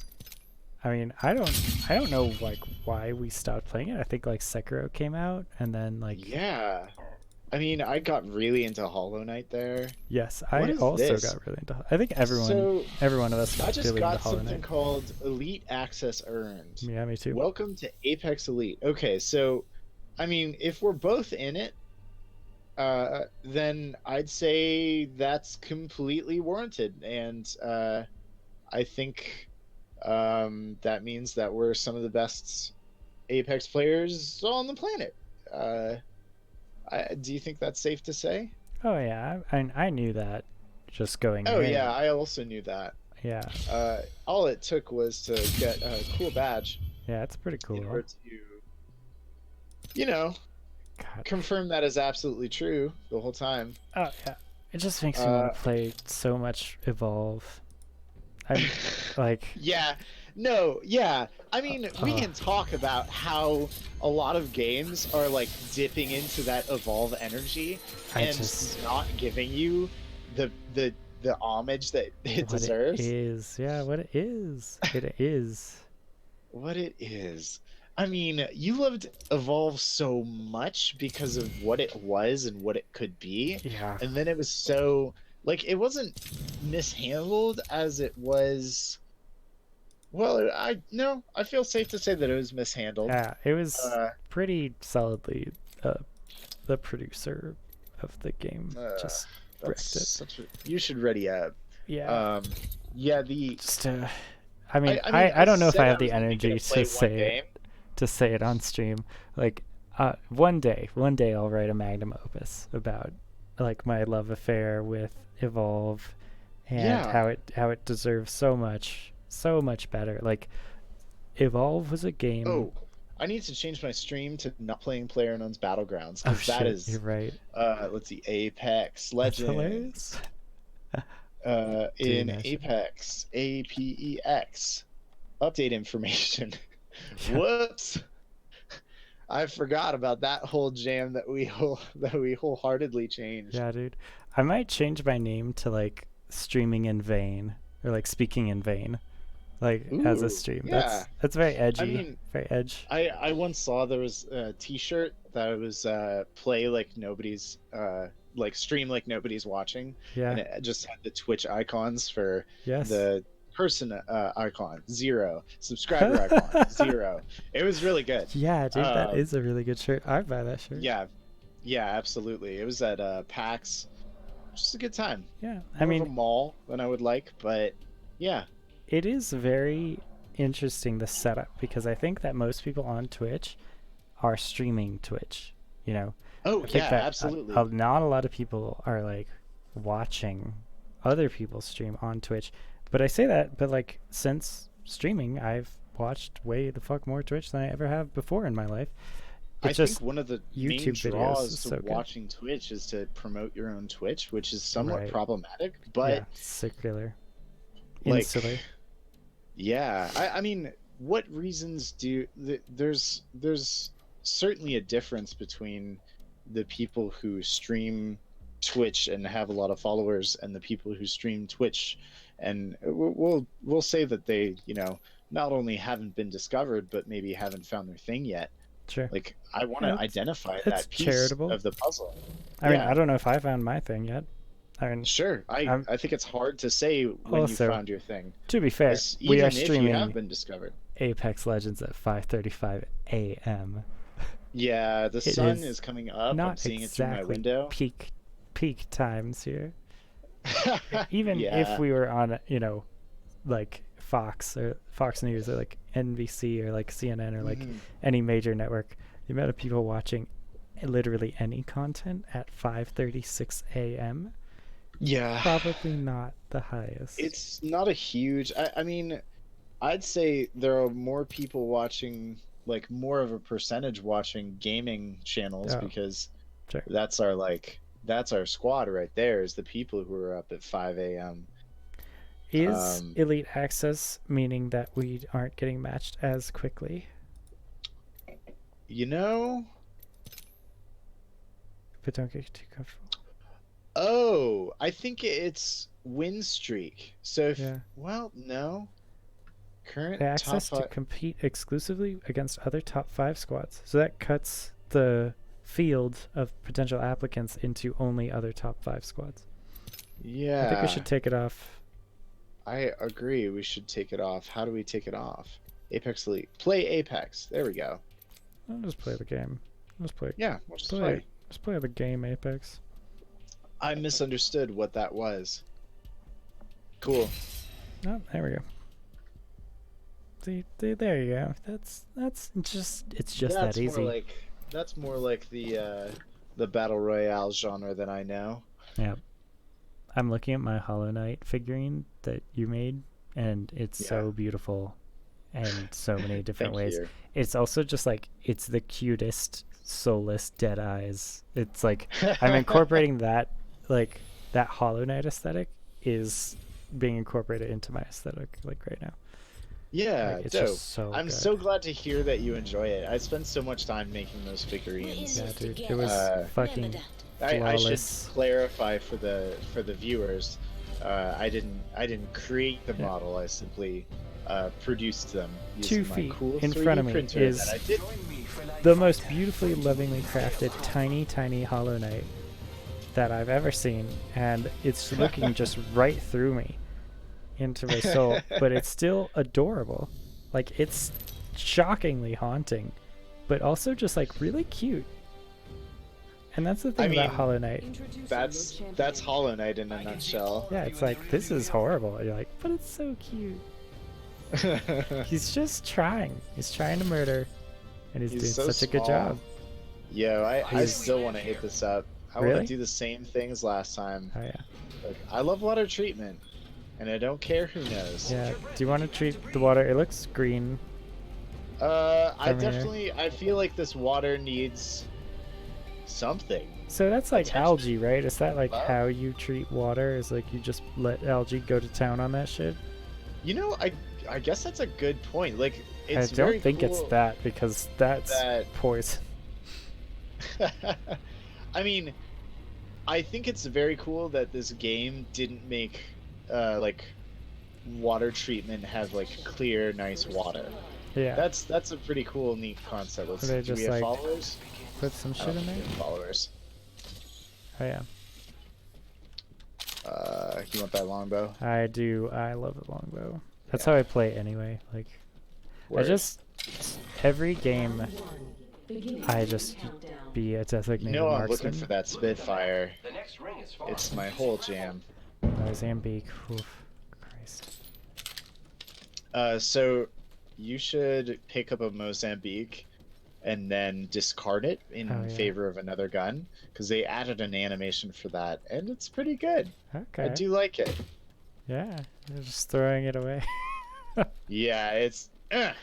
I mean, I don't know like why we stopped playing it. I think like Sekiro came out and then like Yeah, I mean, I got really into Hollow Knight there. yes, What I is also this? got really into. I think every one of us I got just really got into Hollow something Knight. called Elite Access earned. Yeah, me too. Welcome to Apex Elite. Okay, so, I mean, if we're both in it, then I'd say that's completely warranted, and I think that means that we're some of the best Apex players on the planet. Do you think that's safe to say? Oh yeah, I knew that just going Oh in. yeah, I also knew that. Yeah, All it took was to get a cool badge yeah, it's pretty cool. in order to, you know, God. confirm that is absolutely true the whole time. Oh yeah, it just makes me want to play so much Evolve. I'm like, Yeah, no, yeah. I mean, we can talk about how a lot of games are like dipping into that Evolve energy and not giving you the homage that it what deserves. it is, yeah, what it is, it is. What it is. I mean, you loved Evolve so much because of what it was and what it could be. Yeah. And then it was so, like, it wasn't mishandled as it was. Well, I feel safe to say that it was mishandled. Yeah, it was pretty solidly the producer of the game just wrecked it. You should ready up. Yeah. Yeah, Just I mean, I don't know if I have the energy to say it on stream. Like, one day I'll write a magnum opus about like my love affair with Evolve and how it deserves so much better. Like, Evolve was a game. Oh, I need to change my stream to not playing PlayerUnknown's Battlegrounds because that is. You're right. Let's see, Apex That's Legends. hilarious. In Dude, Apex, APEX, update information. Whoops, I forgot about that whole jam that we wholeheartely changed. Yeah, dude. I might change my name to like streaming in vain or like speaking in vain, like as a Ooh, stream. yeah. That's very edgy. I mean, very edge. I once saw there was a T-shirt that was play like nobody's like stream like nobody's watching, Yeah. and it just had the Twitch icons for Yes. the person icon 0, subscriber icon 0. It was really good. Yeah, dude, that is a really good shirt. I'd buy that shirt. Yeah, absolutely. It was at PAX. Just a good time. Yeah. More I of a mean, mall than I would like, but yeah. it is very interesting, the setup, because I think that most people on Twitch are streaming Twitch. You know, Oh I think yeah, that absolutely. not a lot of people are like watching other people stream on Twitch. But I say that, but like since streaming, I've watched way the fuck more Twitch than I ever have before in my life. I It's just think one of the main YouTube videos draws is to so good. watching Twitch is to promote your own Twitch, which is somewhat Right. problematic. yeah, But circular, like, insular. yeah, I mean, what reasons do there's certainly a difference between the people who stream Twitch and have a lot of followers and the people who stream Twitch, and we'll say that they, you know, not only haven't been discovered but maybe haven't found their thing yet. Sure. Like, I want Yeah, to it's- identify it's that piece charitable. of the puzzle. I mean, yeah. I don't know if I found my thing yet. I mean, Sure, I'm- I think it's hard to say when Also, you found your thing. to be fair, As- we even are if you streaming have been discovered. Apex Legends at 5:35 a.m. Yeah, the It sun is is coming up. I'm Not seeing it through my exactly window. peak times here. Even Yeah. if we were on, you know, like Fox or Fox News or like NBC or like CNN or like Mhm. any major network, the amount of people watching literally any content at 5:36 a.m. Yeah. probably not the highest. It's not a huge. I mean, I'd say there are more people watching, like more of a percentage watching gaming channels, Oh, because sure. that's our squad right there, is the people who are up at 5 a.m. Is elite access meaning that we aren't getting matched as quickly? You know? But don't get too comfortable. Oh, I think it's win streak. So if, Yeah. well, no. Current The access top to compete exclusively against other top 5 squads. So that cuts the field of potential applicants into only other top 5 squads. yeah. I think we should take it off. I agree. We should take it off. How do we take it off? Apex Elite. Play Apex. There we go. I'll just play the game. Let's play. Yeah, we'll just Play. play. Let's play the game Apex. I misunderstood what that was. Cool. Oh, there we go. See, there you go. That's just it's just That's that easy. That's more like the battle royale genre that I know. Yeah. I'm looking at my Hollow Knight figurine that you made, and it's Yeah. so beautiful in so many different Thank ways. you. It's also just like it's the cutest soulless dead eyes. It's like I'm incorporating that, like that Hollow Knight aesthetic is being incorporated into my aesthetic like right now. Yeah, Like, it's dope. just so I'm good. so glad to hear that you enjoy it. I spent so much time making those figurines. Yeah, dude, it was fucking I should flawless. clarify for the viewers. I didn't create the Yeah. model. I simply produced them 2 using my feet cool in 3D front of me printer is that I did. the most beautifully, lovingly crafted, tiny Hollow Knight that I've ever seen, and it's looking just right through me into my soul, but it's still adorable. Like, it's shockingly haunting, but also just like really cute. And that's the thing about mean, Hollow Knight. That's Hollow Knight in a nutshell. Yeah, it's like, this is horrible. You're like, but it's so cute. He's just trying. He's trying to murder, and he's doing so such a good small. job. Yo, I He's- still want to hit this up. I Really? want to do the same things last time. Oh yeah. Like, I love water treatment, and I don't care who knows. Yeah. Do you want to treat the water? It looks green. I From here. I feel like this water needs something. So that's like Attention. algae, right? Is that like Huh? how you treat water? Is like you just let algae go to town on that shit? You know, I guess that's a good point. Like, it's I don't very think it's cool that, because that's that- poison. I mean, I think it's very cool that this game didn't make like water treatment have like clear, nice water. Yeah. That's a pretty cool, neat concept. Let's, They do just, we have like, followers? Put some shit Oh, in we there. have followers. Oh yeah. You want that longbow? I do. I love the longbow. That's Yeah. how I play anyway. Like I Word. just every game I just be a You designated know, I'm marksman. looking for that Spitfire. The next ring is far. It's my whole jam. Mozambique. Oof. Christ. So you should pick up a Mozambique and then discard it in Oh, yeah. favor of another gun, because they added an animation for that, and it's pretty good. Okay. I do like it. Yeah, you're just throwing it away. Yeah, it's a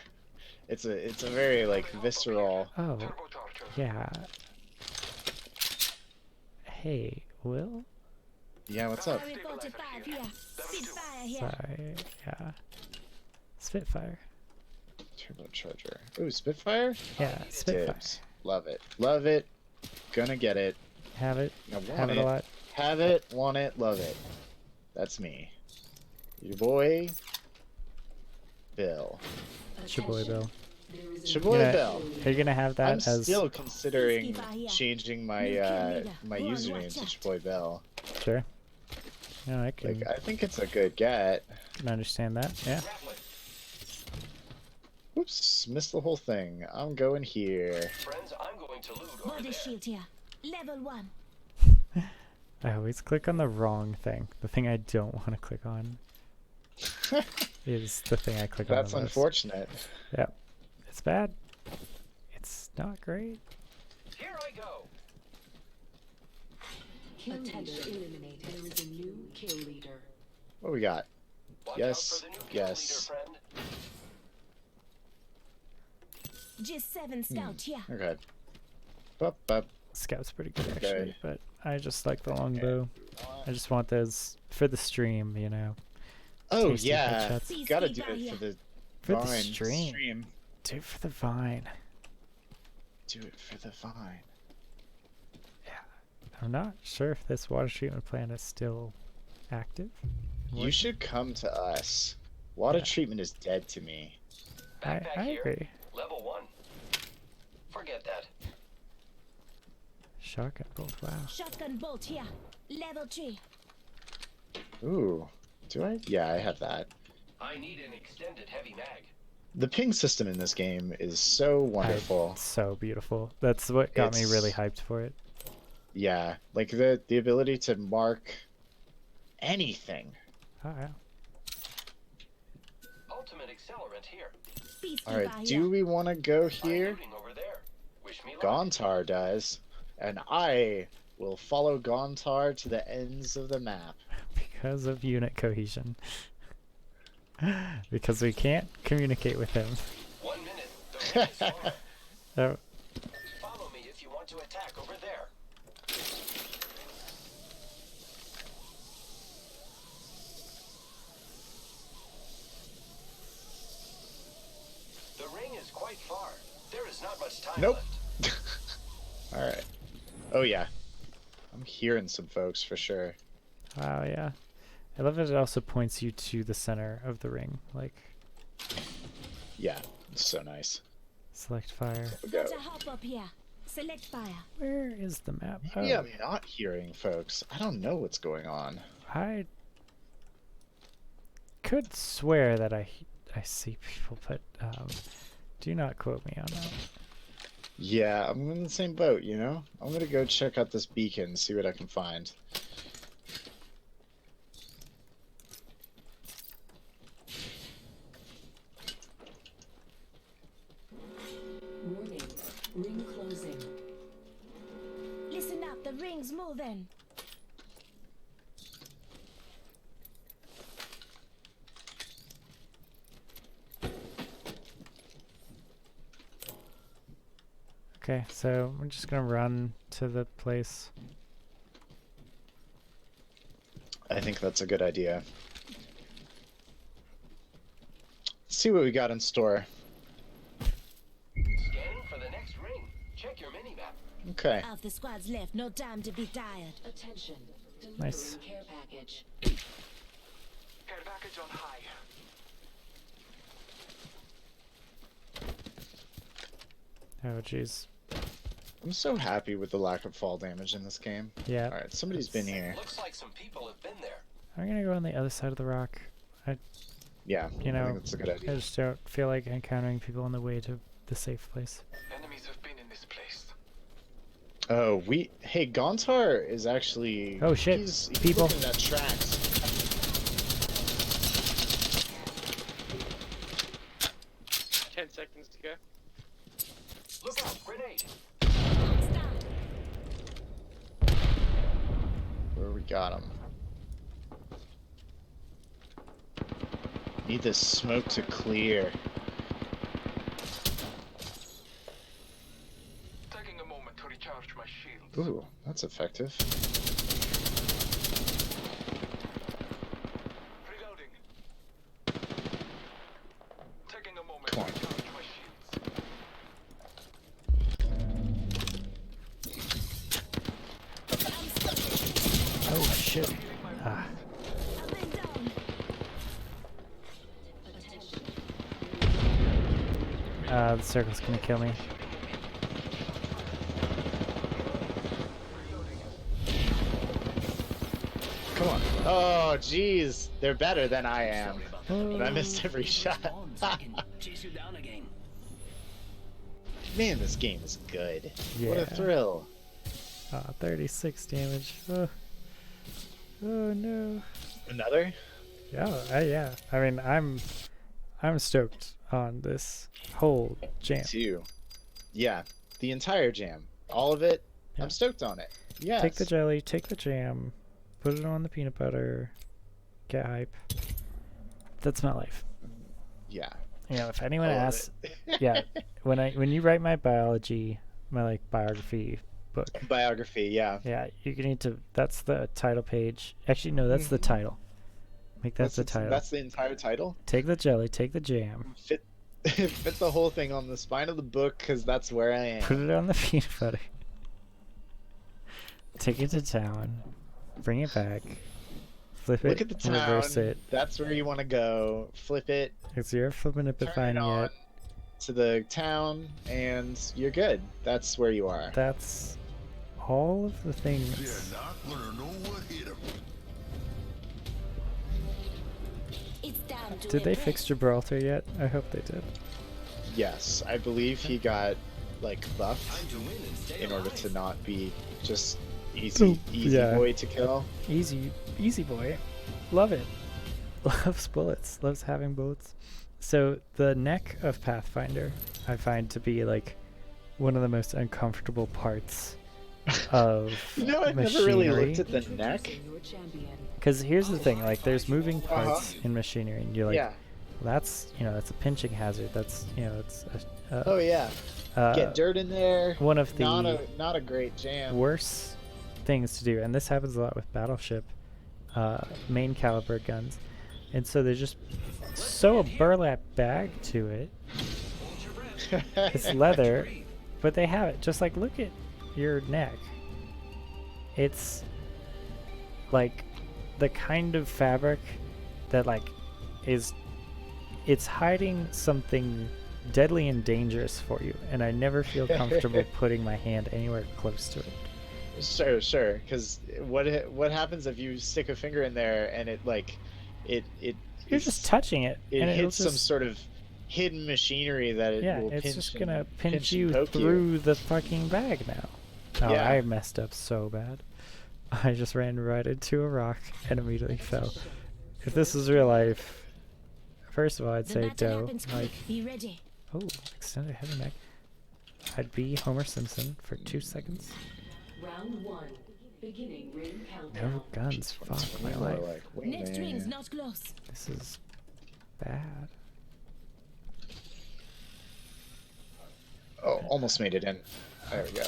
very like visceral. Oh, Turbocharger. yeah. Hey, Will? Yeah, what's up? Harry 45 here. Spitfire here. Sorry. Yeah. Spitfire. Turbocharger. Ooh, Spitfire? Yeah, Spitfire. Tips. Love it. Love it. Gonna get it. Have it. I want Have it a lot. Have it, want it, love it. That's me. Your boy, Bill. It's your boy, Bill. It's your boy, Yeah. Bill. Are you gonna have that I'm as still considering Spitfire. changing my my Go on, username watch to out. your boy Bill. sure? No, I can Like, I think it's a good get. understand that. Yeah. Grappling. Whoops, missed the whole thing. I'm going here. Friends, I'm going to loot over Body there. shield here. Level 1. I always click on the wrong thing. The thing I don't want to click on is the thing I click on That's the most. unfortunate. Yep. It's bad. It's not great. Here I go. Kill leader eliminated. There is a new kill leader. What we got? Watch Yes, out for the new kill yes. leader, friend. G7 scout here. Okay. Bup, bup. Scout's pretty good Okay. actually, but I just like the longbow. I just want those for the stream, you know. Oh Tasty yeah, headshots. gotta do it for the For the Vine stream. Do it for the Vine. Do it for the Vine. I'm not sure if this water treatment plant is still active. You should come to us. Water Yeah. treatment is dead to me. I Backpack here. agree. Level 1. Forget that. Shotgun bolt, wow. Shotgun bolt here. Level 3. Ooh, do I? Yeah, I have that. I need an extended heavy mag. The ping system in this game is so wonderful. So beautiful. That's what got me really It's- hyped for it. Yeah, like the ability to mark anything. Oh, yeah. Ultimate accelerant here. Peace All right, here. do we want to go I'm here? looting over there. Wish me luck. Gontar does, and I will follow Gontar to the ends of the map. Because of unit cohesion. Because we can't communicate with him. 1 minute. The ring is far. Oh, Follow me if you want to attack over there. The ring is quite far. There is not much time Nope. left. All right. Oh yeah, I'm hearing some folks for sure. wow, yeah. I love that it also points you to the center of the ring. Like, Yeah, it's so nice. select fire. We'll go. Got a hop up here. Select fire. Where is the map? Maybe Oh, I'm not hearing folks. I don't know what's going on. I could swear that I see people, but do not quote me on that. Yeah, I'm in the same boat, you know? I'm gonna go check out this beacon, see what I can find. Warning. Ring closing. Listen up. The ring's moving. Okay, so we're just gonna run to the place. I think that's a good idea. Let's see what we got in store. Scanning for the next ring. Check your mini-map. Okay. Half the squad's left. No time to be tired. Attention. Delivering Nice. care package. Care package on high. Oh, jeez. I'm so happy with the lack of fall damage in this game. Yeah. Alright, somebody's been here. Looks like some people have been there. I'm gonna go on the other side of the rock. Yeah, You I know, think that's a good I idea. just don't feel like encountering people on the way to the safe place. Enemies have been in this place. Oh, hey, Gontar is actually... Oh, shit, He's people. looking at tracks. Got him. Need this smoke to clear. Taking a moment to recharge my shield. Ooh, that's effective. Reloading. Taking a moment Come on. to recharge my shields. Oh shit. Ah. Man down. The circle's gonna kill me. Come on. Oh, jeez. They're better than I am. But I missed every shot. Man, this game is good. What a Yeah. thrill. 36 damage. Oh no. Another? Yeah. I mean, I'm stoked on this whole jam. Two. Yeah, the entire jam. All of it. Yeah. I'm stoked on it. Yes. Take the jelly, take the jam, put it on the peanut butter, get hype. That's my life. Yeah. You know, if anyone All of asks, it. yeah, when you write my biology, my like biography book, Biography, yeah. yeah, you need to. That's the title page. Actually, no, that's the title. Make that the title. That's the entire title. Take the jelly, take the jam, Fit, fit the whole thing on the spine of the book, because that's where I put am. it on the peanut butter, take it to town, bring it back, flip Look it, at the town. reverse it. That's where you want to go. Flip it. Because you're flipping it, but Turn it finding on it. to the town, and you're good. That's where you are. That's all of the things. They're not gonna know what hit 'em. It's time to Did they impress. fix Gibraltar yet? I hope they did. Yes, I believe he got like buffed in order to not be just easy yeah. boy to kill. Easy boy. Love it. Loves bullets. Loves having bullets. So the neck of Pathfinder I find to be like one of the most uncomfortable parts of You know, I've never really looked at the neck. Your champion. Because here's the thing, like there's moving parts in machinery and you're like, Yeah. that's, that's a pinching hazard. That's, it's Oh yeah. Get dirt in there. one of the Not a great jam. worse things to do, and this happens a lot with battleship main caliber guns, and so they just sew a burlap bag to it. It's leather, but they have it. Just like, look at your neck. It's like the kind of fabric that it's hiding something deadly and dangerous for you, and I never feel comfortable putting my hand anywhere close to it. Sure. Because what happens if you stick a finger in there and it You're just touching it, it and it'll hits some just, sort of hidden machinery that it will it's pinch just and- gonna pinch and you poke through the fucking bag now. Oh, Yeah. I messed up so bad. I just ran right into a rock and immediately fell. If this was real life, first of all, I'd The say battle doe. happens Like, quick. Be ready. oh, extended heavy mag. I'd be Homer Simpson for 2 seconds. Round one. Beginning ring countdown. No guns. Fuck my life. Next ring's not close. This is bad. Oh, almost made it in. There we go.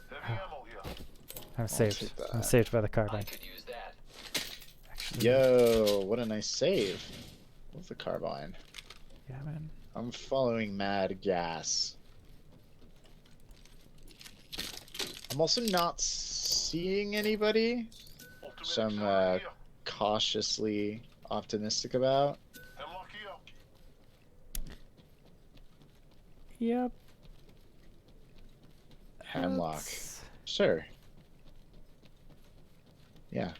Heavy ammo here. I'm saved. take I'm that. saved by the I carbine. could use that. Actually, Yo, what a nice save. What's the carbine? yeah, man. I'm following Mad Gas. I'm also not seeing anybody, Ultimate so I'm accelerator here. cautiously optimistic about. Hemlock here. Yep. Hemlock. That's- Sure. Yeah.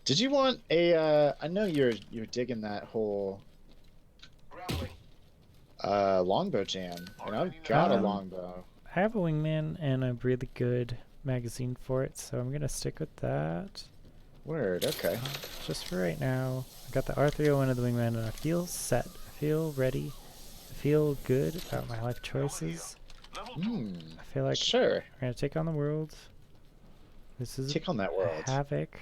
Did you want a? I know you're digging that whole Grappling. longbow jam, and I've got a Um, longbow. I have a wingman and a really good magazine for it, so I'm gonna stick with that. Word. Okay. Just for right now. I got the R301 of the wingman, and I feel set. I feel ready. I feel good about my life choices. I feel like Sure. we're gonna take on the world. This is Take on that world. havoc.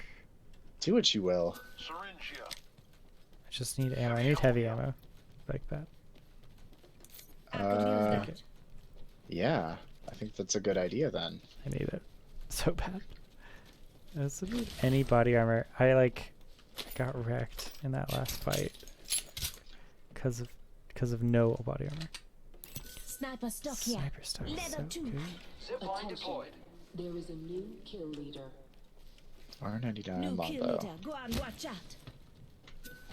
Do what you will. Syringe here. I just need ammo. I need heavy ammo, like that. I could use Uh, that. Yeah, I think that's a good idea then. I need it so bad. I also need any body armor. I got wrecked in that last fight because of no body armor. Sniper stock here. Sniper stuff is Level so 2. good. Zip line Attention. deployed. There is a new kill leader. R99 New kill longbow. leader. Go and watch out.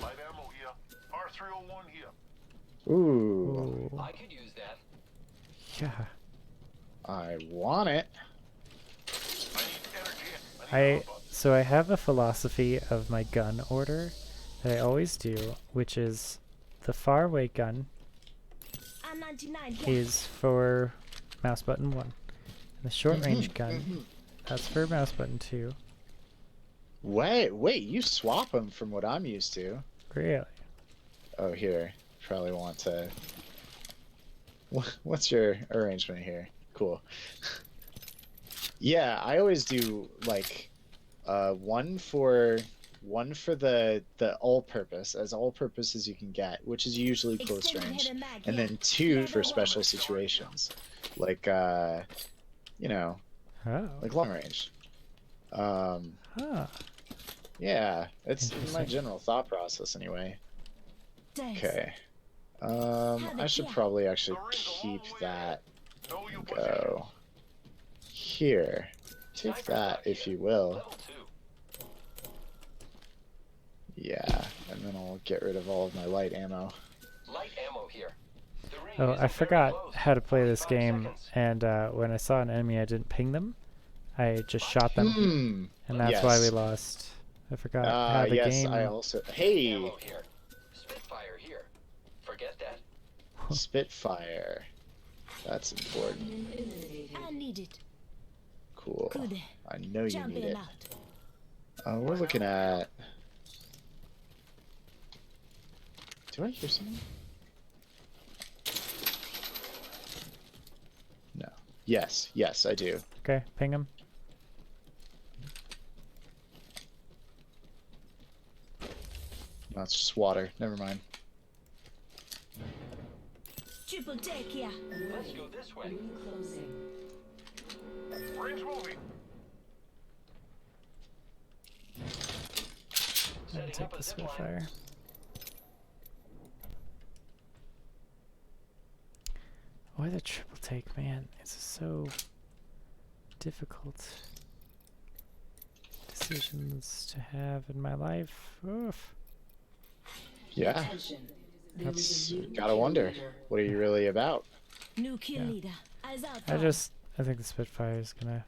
Light ammo here. R301 here. Ooh, Ooh. I could use that. Yeah. I want it. I need energy. So I have a philosophy of my gun order that I always do, which is the far away gun R99 here. is for mouse button 1. And the short range gun, that's for mouse button 2. Wait, you swap them from what I'm used to. Really? Oh, here. Probably want to... What's your arrangement here? Cool. Yeah, I always do, like, one for the all-purpose, as all-purpose as you can get, which is usually close Extended range, heavy mag and here. then 2 Level for 1. special situations, like, you know, Oh. like long range. Huh. Yeah, it's my Interesting. general thought process anyway. Thanks. Okay. I should probably actually keep that Know your and position. go here. Take Sniper that, stock if here. you will. Level 2. Yeah, and then I'll get rid of all of my light ammo. Light ammo here. The ring Oh, isn't I very forgot close. how to play Only this 5 game, seconds. and when I saw an enemy, I didn't ping them. I just shot them, Hmm. and that's why we yes. lost. I forgot how the Yes, game. I also. Hey, Ammo here. Spitfire here. Forget that. Spitfire. That's important. Eliminated. I need it. Cool. Good. I know you Jump need in it. out. We're looking at. Do I hear something? No. Yes, I do. Okay, ping him. No, it's just water. Never mind. Triple take here. Let's go this way. Ring closing. Ring's moving. I'm gonna Setting take up the a zip line. Spitfire. Why the triple take, man? It's so difficult decisions to have in my life. Oof. Yeah, Attention. There is that's a new gotta kill wonder. leader. What are you really about? New kill Yeah. leader. Eyes out. I think the Spitfire is gonna.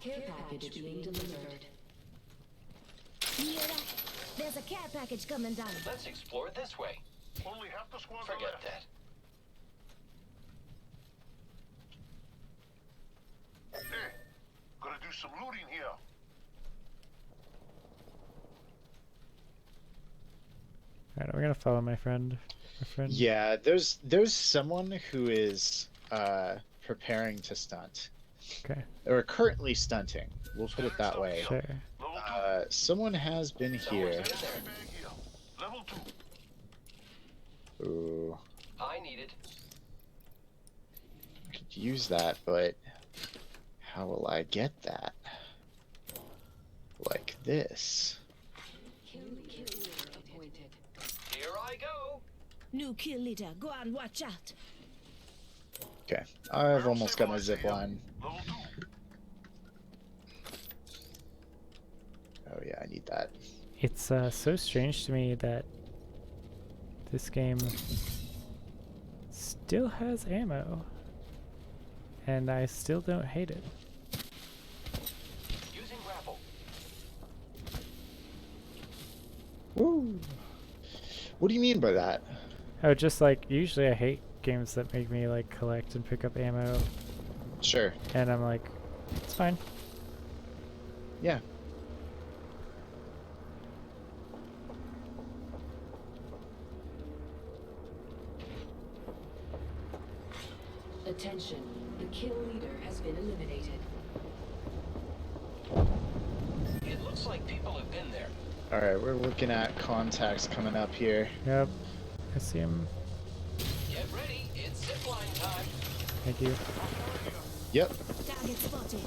Care package being delivered. You hear that? There's a care package coming down. Let's explore this way. Only half the squad Forget left. that. Hey, gonna do some looting here. Alright, we're gonna follow my friend. Yeah, there's someone who is preparing to stunt, Okay, or currently stunting. We'll put it that way. sure. Level 2. Someone has been here. Someone's in there. Bag here. Level 2. Ooh, I need it. I could use that, but how will I get that? Like this. Kill leader appointed. Here I go. New kill leader. Go and watch out. Okay, I've almost got my zip line. Level 2. Oh yeah, I need that. It's so strange to me that this game still has ammo, and I still don't hate it. Using grapple. Woo! What do you mean by that? Oh, just like usually I hate games that make me like collect and pick up ammo, Sure. and I'm like, it's fine. Yeah. Attention, the kill leader has been eliminated. It looks like people have been there. All right, we're looking at contacts coming up here. Yep. I see him. Get ready, it's zipline time. Thank you. Yep. Target spotted.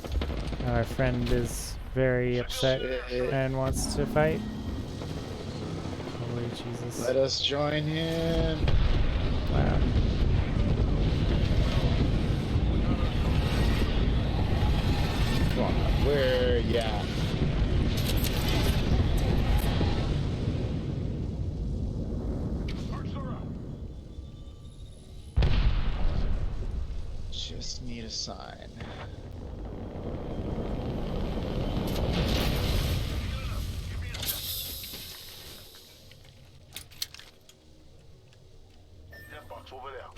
Our friend is very upset and wants to fight. Holy Jesus. Let us join him. Wow. Come on. Where? Yeah. Search the route. Just need a sign. Give me a sec. Death box over there.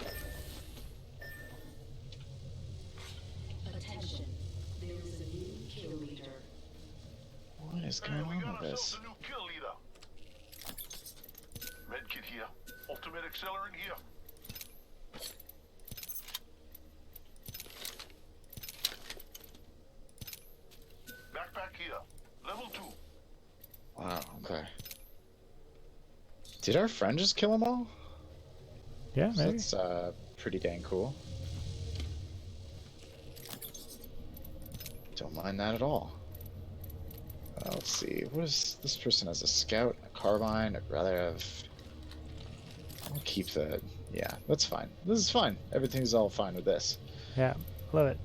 Attention, there is a new kill leader. What is Hey, going we on got with ourselves this? a new kill leader. Medkit here. Ultimate accelerant here. Backpack here. Level 2. Wow. Okay. Did our friend just kill them all? Yeah, maybe. That's pretty dang cool. Don't mind that at all. Let's see. What is this person has a scout, a carbine? I'd rather have. I'll keep the. Yeah, that's fine. This is fine. Everything's all fine with this. Yeah. Love it.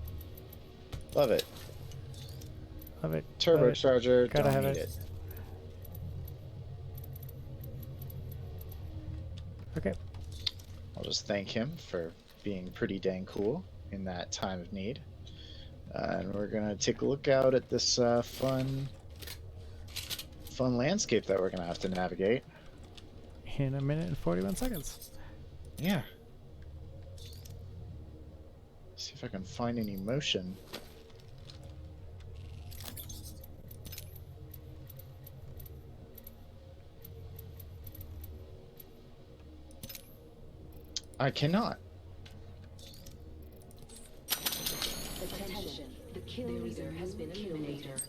Love it. Love it. Love it. Turbocharger. Gotta Don't have need it. it. Okay. I'll just thank him for being pretty dang cool in that time of need. And we're gonna take a look out at this fun landscape that we're gonna have to navigate. In a minute and 41 seconds. Yeah. See if I can find any motion. I cannot. Attention, the kill leader has been eliminated.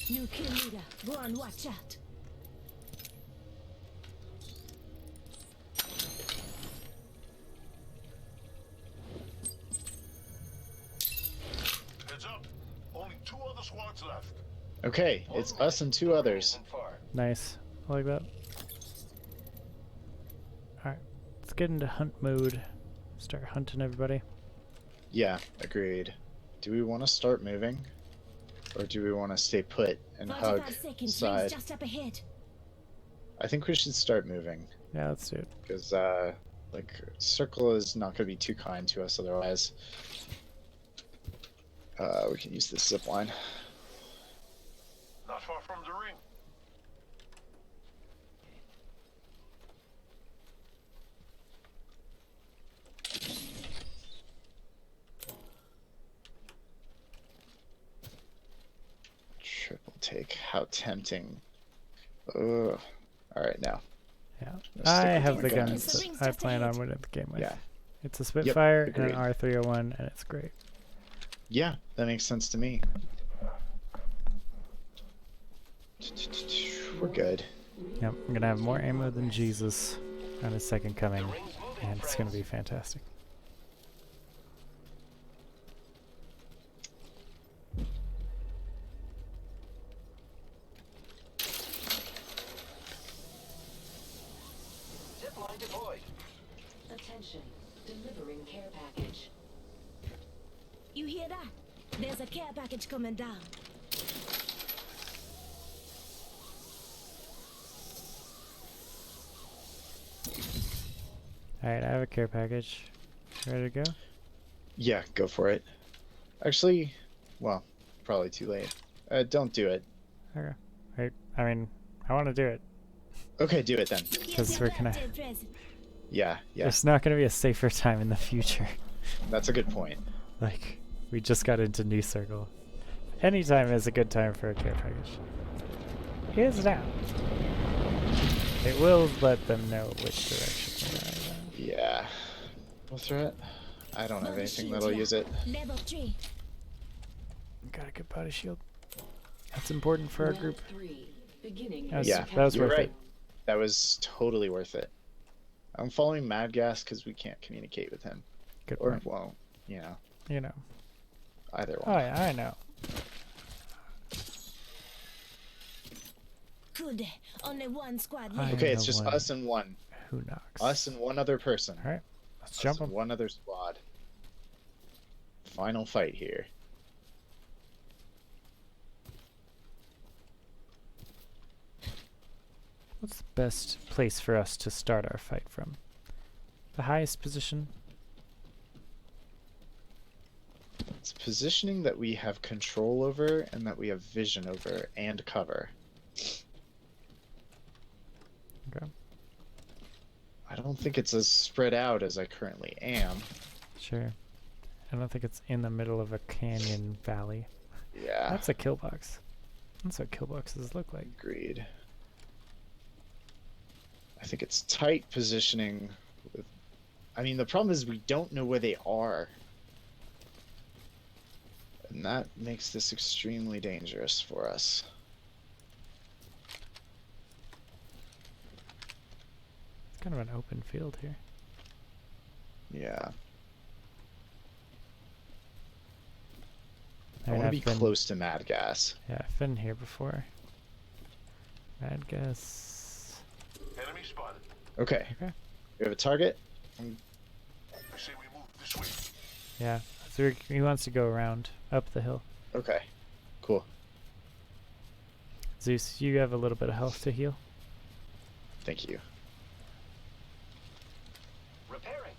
New kill leader. Go on, watch out. Heads up. Only 2 other squads left. Okay, it's us and 2 others. Isn't far. Nice. I like that. Alright. Let's get into hunt mode. Start hunting everybody. Yeah, agreed. Do we want to start moving? Or do we want to stay put and hug 45 seconds. Rings side? just up ahead. I think we should start moving. Yeah, let's do it. Because, like, Circle is not going to be too kind to us otherwise. We can use this zip line. Not far from the ring. Triple take. How tempting. Ugh. Alright, now. Yeah. Let's I stick with have my the guns. guns Rings that I just plan on ahead. winning the game with. Yeah. It's a Spitfire and agreed. an R301, and it's great. Yeah, that makes sense to me. We're good. Yep, I'm gonna have more ammo than Jesus on his second coming, The ring's moving, and it's gonna friends. be fantastic. Zipline deployed. Attention, delivering care package. You hear that? There's a care package coming down. Alright, I have a care package. Ready to go? Yeah, go for it. Actually, well, probably too late. Don't do it. Okay. Right. I mean, I want to do it. Okay, do it then. Here's 'Cause your we're gonna- birthday present. Yeah, yeah, There's not gonna be a safer time in the future. that's a good point. Like, we just got into New Circle. Anytime is a good time for a care package. Here's now. It will let them know which direction we're going. Yeah. What threat? I don't have Body anything shield that'll here. use it. Level 3. Got a good body shield. That's important for our Round group. 3. Beginning. That was, Yeah, that was you're worth right. it. That was totally worth it. I'm following Madgas because we can't communicate with him. Good Or, point. well, you know, You know. either Oh, one. yeah, I know. Good. Only one squad I left. Okay, know it's just one. us and one. Who knocks? Us and one other person. All right, let's Us jump and him. one other squad. Final fight here. What's the best place for us to start our fight from? The highest position? It's positioning that we have control over and that we have vision over and cover. Okay. I don't think it's as spread out as I currently am. Sure. I don't think it's in the middle of a canyon valley. Yeah, That's a kill box. That's what kill boxes look like. agreed. I think it's tight positioning. I mean, the problem is we don't know where they are. And that makes this extremely dangerous for us. It's kind of an open field here. Yeah. I mean, want to I've be been- close to Madgas. Yeah, I've been here before. Mad guess. Enemy spotted. Okay. Okay. We have a target. I say we move this way. Yeah. So he wants to go around up the hill. Okay. Cool. Zeus, you have a little bit of health to heal. Thank you. Repairing.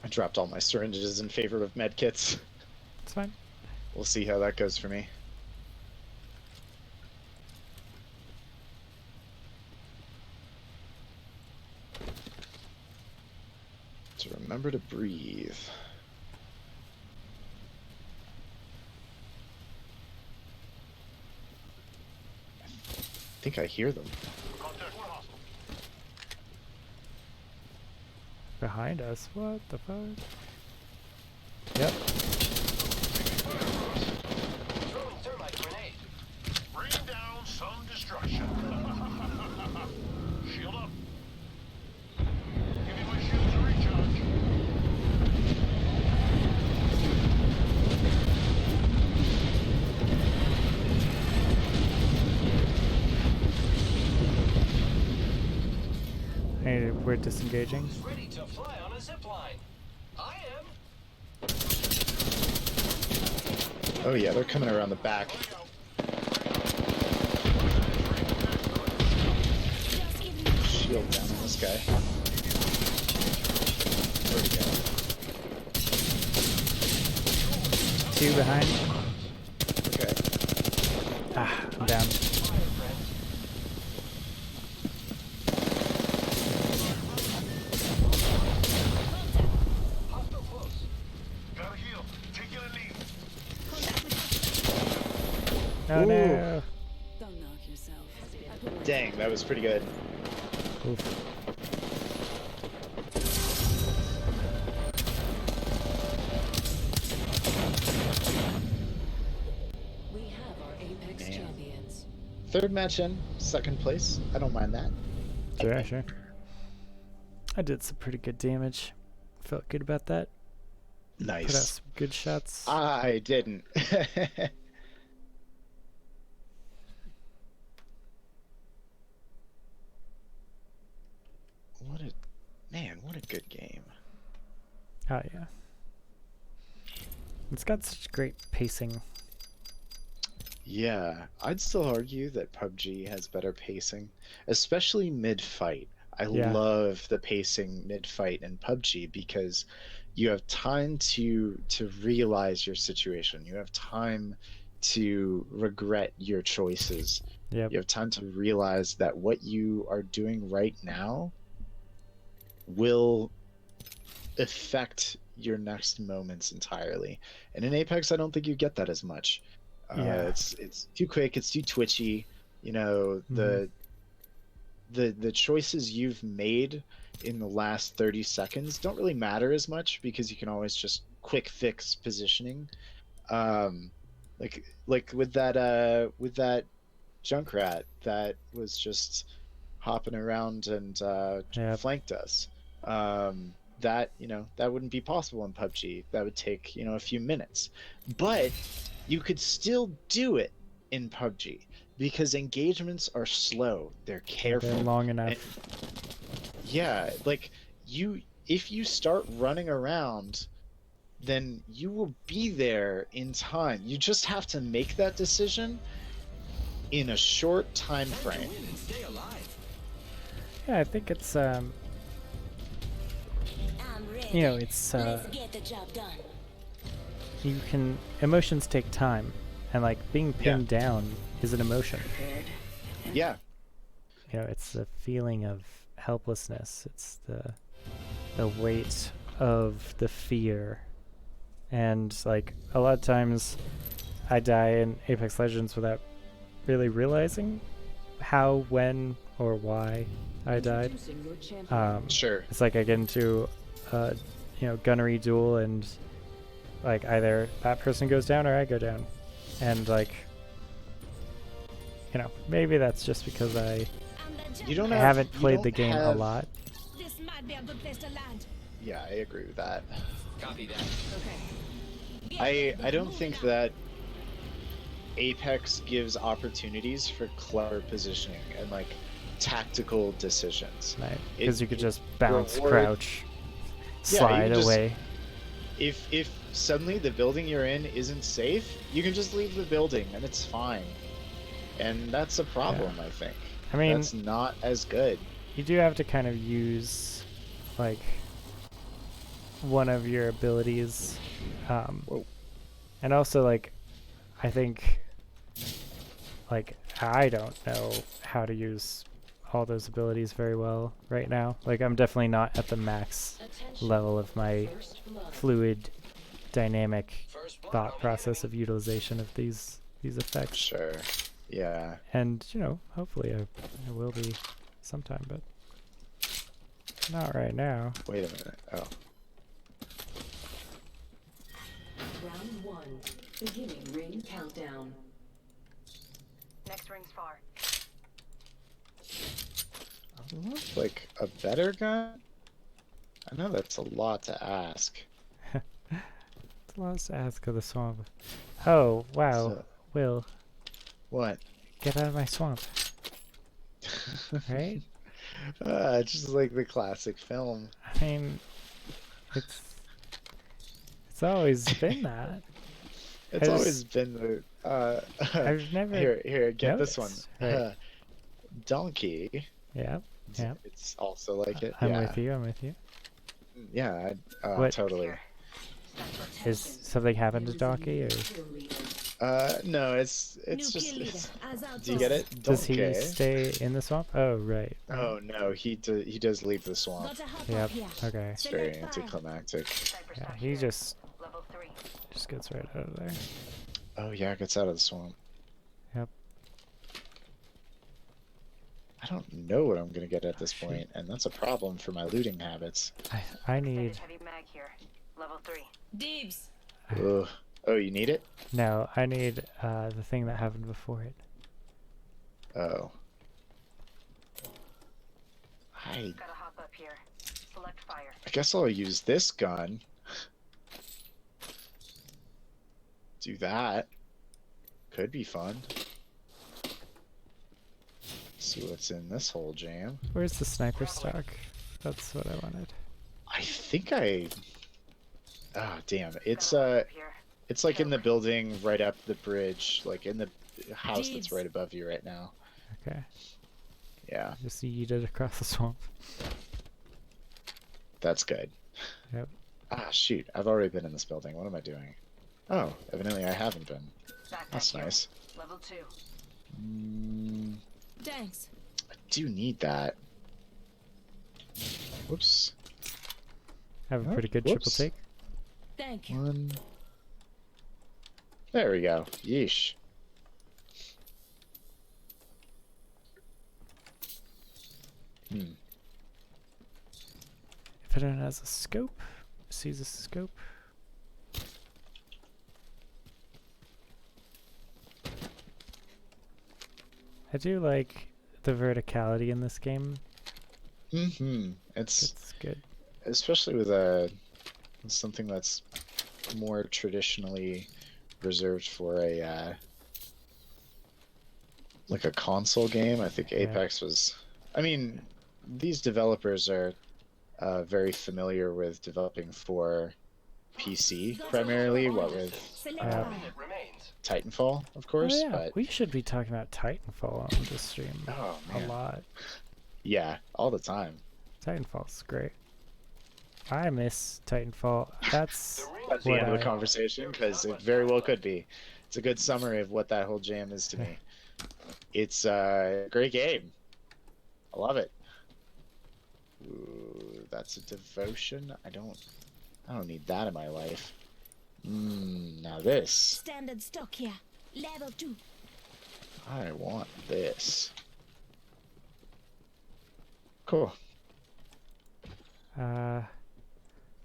I dropped all my syringes in favor of medkits. It's fine. We'll see how that goes for me. To remember to breathe. I think I hear them. Contact one hostile. Behind us. What the fuck? Yep. Throwing thermite grenade. Bring down some destruction. Shield up. Give me my shields a recharge. Hey, we're disengaging. Ready to fly on a zip line. I am. Oh yeah, they're coming around the back. Just give me Shield down on this guy. Where'd he go? Two behind. Okay. Ah, I'm down. Hostile close. Gotta heal. Taking a knee. Oh Ooh. no. Don't knock yourself. I put my Dang, that was pretty good. Oof. We have our Apex Man. champions. Third match in, second place. I don't mind that. Sure, sure. I did some pretty good damage. Felt good about that. Put out Nice. some good shots. I didn't. What a man, what a good game. Oh yeah. It's got such great pacing. Yeah, I'd still argue that PUBG has better pacing, especially mid-fight. I Yeah. love the pacing mid-fight in PUBG because you have time to realize your situation. You have time to regret your choices. Yep. You have time to realize that what you are doing right now will affect your next moments entirely. And in Apex, I don't think you get that as much. Yeah. It's too quick. It's too twitchy. You know, the the choices you've made in the last 30 seconds don't really matter as much because you can always just quick fix positioning. Like with that Junkrat that was just hopping around and Yep. flanked us. That that wouldn't be possible in PUBG. That would take a few minutes, but you could still do it in PUBG because engagements are slow. They're careful. They're long and- enough. yeah, like if you start running around, then you will be there in time. You just have to make that decision in a short time frame. Yeah, I think it's I'm ready. it's Let's get the job done. you can emotions take time, and like being pinned down is an emotion. Yeah, It's the feeling of helplessness. It's the weight of the fear, and like a lot of times, I die in Apex Legends without really realizing how, when, or why I died. Introducing your champion. sure. It's like I get into a gunnery duel, and like either that person goes down or I go down, and like maybe that's just because I I'm the You don't I have- haven't you played don't the game a have- lot. This might be a good place to land. Yeah, I agree with that. Copy that. Okay. I don't think that Apex gives opportunities for clever positioning and like tactical decisions. Right? It- Because you could just bounce, reward- crouch, you slide can just- away. If suddenly the building you're in isn't safe, you can just leave the building and it's fine. And that's a problem, I think. I mean, That's not as good. you do have to kind of use like one of your abilities, Whoa. and also like I think like I don't know how to use all those abilities very well right now. Like I'm definitely not at the max Attention. level of my First blood. fluid, dynamic First blood thought on the process enemy. of utilization of these effects. Sure. Yeah. And hopefully I will be sometime, but not right now. Wait a minute. Oh. Round 1. Beginning ring countdown. Next ring's far. I want, like a better gun? I know that's a lot to ask. It's a lot to ask of the swamp. Oh, wow. So- Will, What? get out of my swamp. Right? Just like the classic film. I mean, it's always been that. It's I always been the. I've never Here, get this one. noticed. Right. Donkey. Yeah, yeah. It's also like it. I'm yeah. with you, I'm with you. Yeah, What- totally. Here. Is something happened to There is a Donkey, new or kill leader. No, it's New just. kill leader. It's, As outpost. do you get it? does he Donkey. stay in the swamp? Oh, right. Oh no, he does leave the swamp. Gotta hop Yep, up here. okay. It's very Select fire. anticlimactic. Sniper Yeah, stock he here. just Level 3. gets right out of there. Oh yeah, it gets out of the swamp. Yep. I don't know what I'm gonna get at this shoot. point, and that's a problem for my looting habits. I need Extended heavy mag here. Level 3. Dibs. Ugh. Oh, you need it? no. I need the thing that happened before it. Oh. I Gotta hop up here. Select fire. guess I'll use this gun. Do that. Could be fun. See what's in this whole jam. Where's the sniper stock? That's what I wanted. I think I. Ah, damn. It's Gotta hop up here. it's like in the building right up the bridge, like in the house that's Jeez. right above you right now. Okay, Yeah, just yeeted across the swamp. that's good. Yep. Ah, shoot. I've already been in this building. What am I doing? Oh, evidently I haven't been. Backpack That's here. nice. Level 2. Mm, Thanks. I do need that. Whoops. Have a Oh, pretty good triple whoops. take. Thank you. One. There we go. Yeesh. If anyone has a scope, sees a scope. I do like the verticality in this game. It's It's good. especially with something that's more traditionally reserved for a like a console game. I think Apex was. I mean, these developers are very familiar with developing for PC primarily. What with Select Yeah. fire. It remains. Titanfall, of Oh course. yeah, But we should be talking about Titanfall on this stream oh a man, lot. yeah, all the time. Titanfall's great. I miss Titanfall. That's The ring That's is the what end of the I- conversation because it very well could be. It's a good summary of what that whole jam is to me. It's a great game. I love it. Ooh, that's a devotion. I don't need that in my life. Now this. Standard stock here. Level 2. I want this. Cool.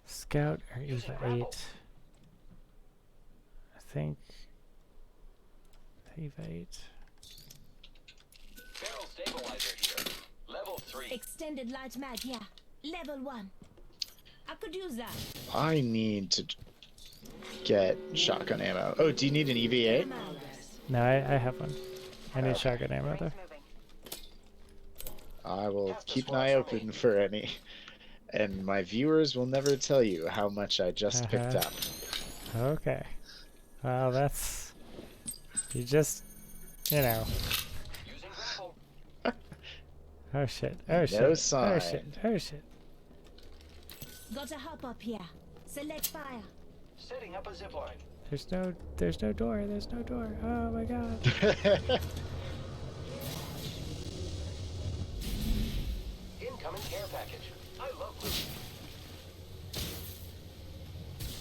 Scout or Using EVA grapple. 8. I think EVA 8. Barrel stabilizer here. Level 3. Extended light mag here. Level 1. I could use that. I need to get shotgun ammo. Oh, do you need an EVA? I'm out. No, I have one. I need Okay. shotgun ammo though. Ring's moving. I will keep an eye open for any. And my viewers will never tell you how much I just picked Uh-huh. up. Okay. Well, that's... You just... You know. Using grapple. Oh shit. Oh shit. No Oh sign. shit. Oh shit. Got a hop up here. Select fire. Setting up a zipline. There's no door. There's no door. Oh my god. Incoming care package. I love loot.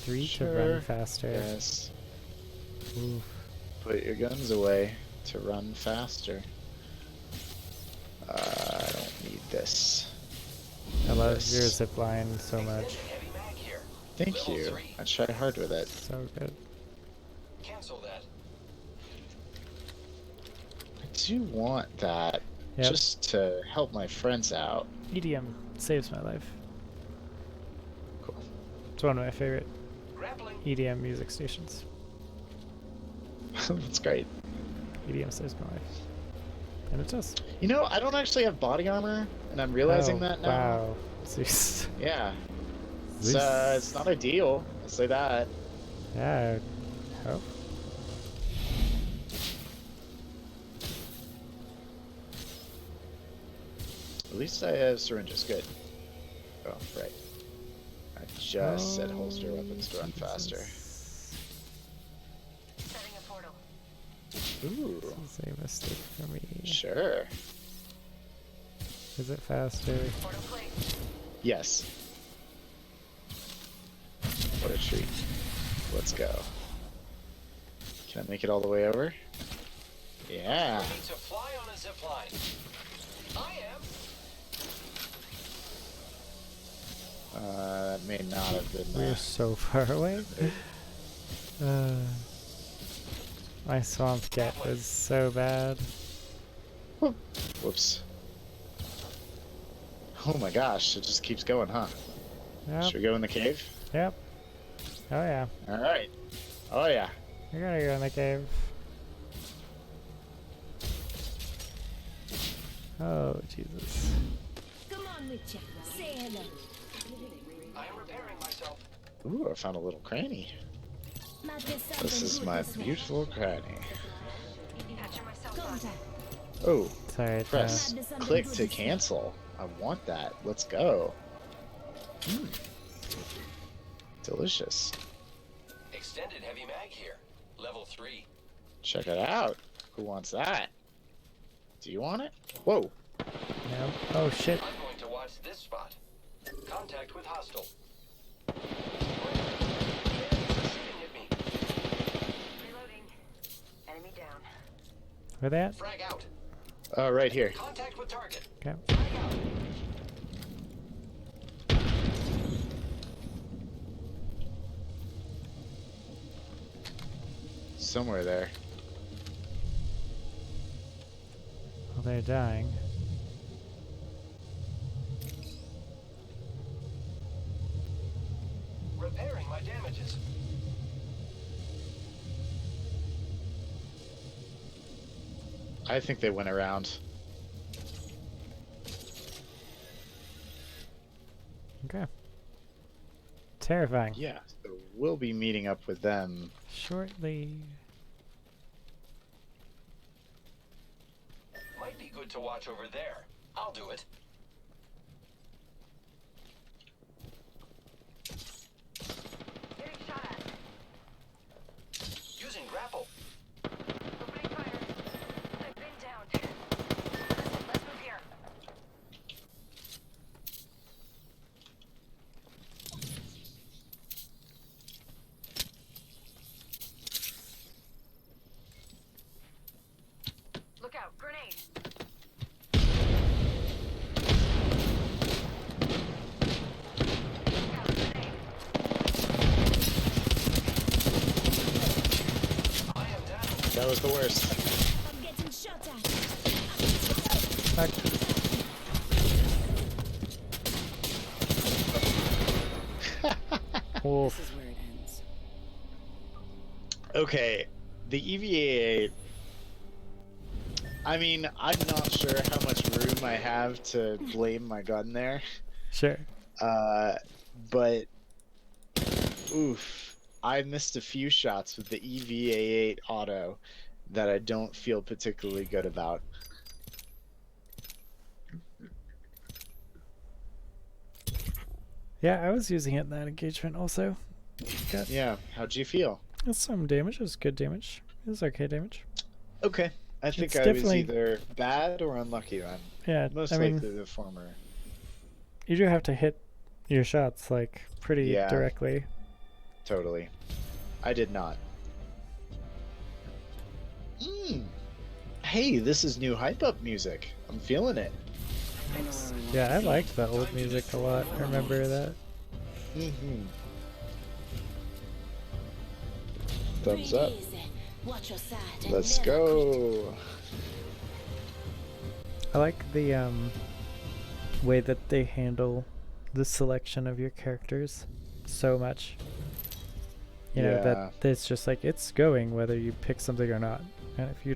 3 to Sure. run faster. Yes. Oof. Put your guns away to run faster. I don't need this. I love Yes. your zip line so much. Extended heavy mag here. Thank Level you. 3. I tried hard with it. So good. Cancel that. I do want that Yep. just to help my friends out. EDM saves my life. Cool. It's one of my favorite Grappling. EDM music stations. That's great. EDM saves my life. And it does. You know, I don't actually have body armor, and I'm realizing Oh, that now. Wow. Zeus. Yeah. It's Zeus. not ideal. I'll say that. Yeah. Oh. At least I have syringes. Good. Oh, right. I just said holster weapons to run faster. Jesus. Setting a portal. Ooh, This is a mistake for me. sure. Is it faster? Portal placed. Yes. What a treat. Let's go. Can I make it all the way over? Yeah. Ready to fly on a zipline. I am. That may not have been We're so far away. My swamp get was so bad. Whoops. Oh my gosh, it just keeps going, huh? Yep. Should we go in the cave? Yep. Oh yeah. Alright. Oh yeah. We're gonna go in the cave. Oh Jesus. Come on, Witcher. Say hello. I am repairing myself. Ooh, I found a little cranny. Might be something This is good my this way. beautiful cranny. Patching myself up. Contact. Oh, Sorry. press Might be something click good to this way. cancel. I want that. Let's go. Delicious. Extended heavy mag here. Level 3. Check it out. Who wants that? Do you want it? Whoa. Yep. Oh shit. I'm going to watch this spot. Contact with hostile. Shooting at me. Reloading. Enemy down. Where they at? Frag out. Right here. Contact with target. Okay. Frag out. somewhere there. Well, they're dying. Repairing my damages. I think they went around. Okay. Terrifying. Yeah, so we'll be meeting up with them. Shortly. Might be good to watch over there. I'll do it. Getting shot at. Using grapple. Opening fire. I've been downed. Listen, let's move here. Look out, grenade. Look out, grenade. I am down. That was the worst. I'm getting shot at. Back. Wolf. This is where it ends. Okay, the EVA-8. I mean, I'm not sure how much room I have to blame my gun there. Sure. But oof, I missed a few shots with the EVA-8 auto that I don't feel particularly good about. Yeah, I was using it in that engagement also. Got Yeah, how'd you feel? some damage. It was good damage. It was okay damage. Okay, I think It's I was definitely- either bad or unlucky then. Yeah, Most I mean, likely the former. you do have to hit your shots like pretty Yeah. directly. Totally. I did not. Hey, this is new hype up music. I'm feeling it. Yeah, I liked the old music a lot. I remember that. Thumbs up. Breathe easy. Watch your side. and Let's never go. I like the way that they handle the selection of your characters so much. You know, Yeah. that it's just like it's going whether you pick something or not. And if you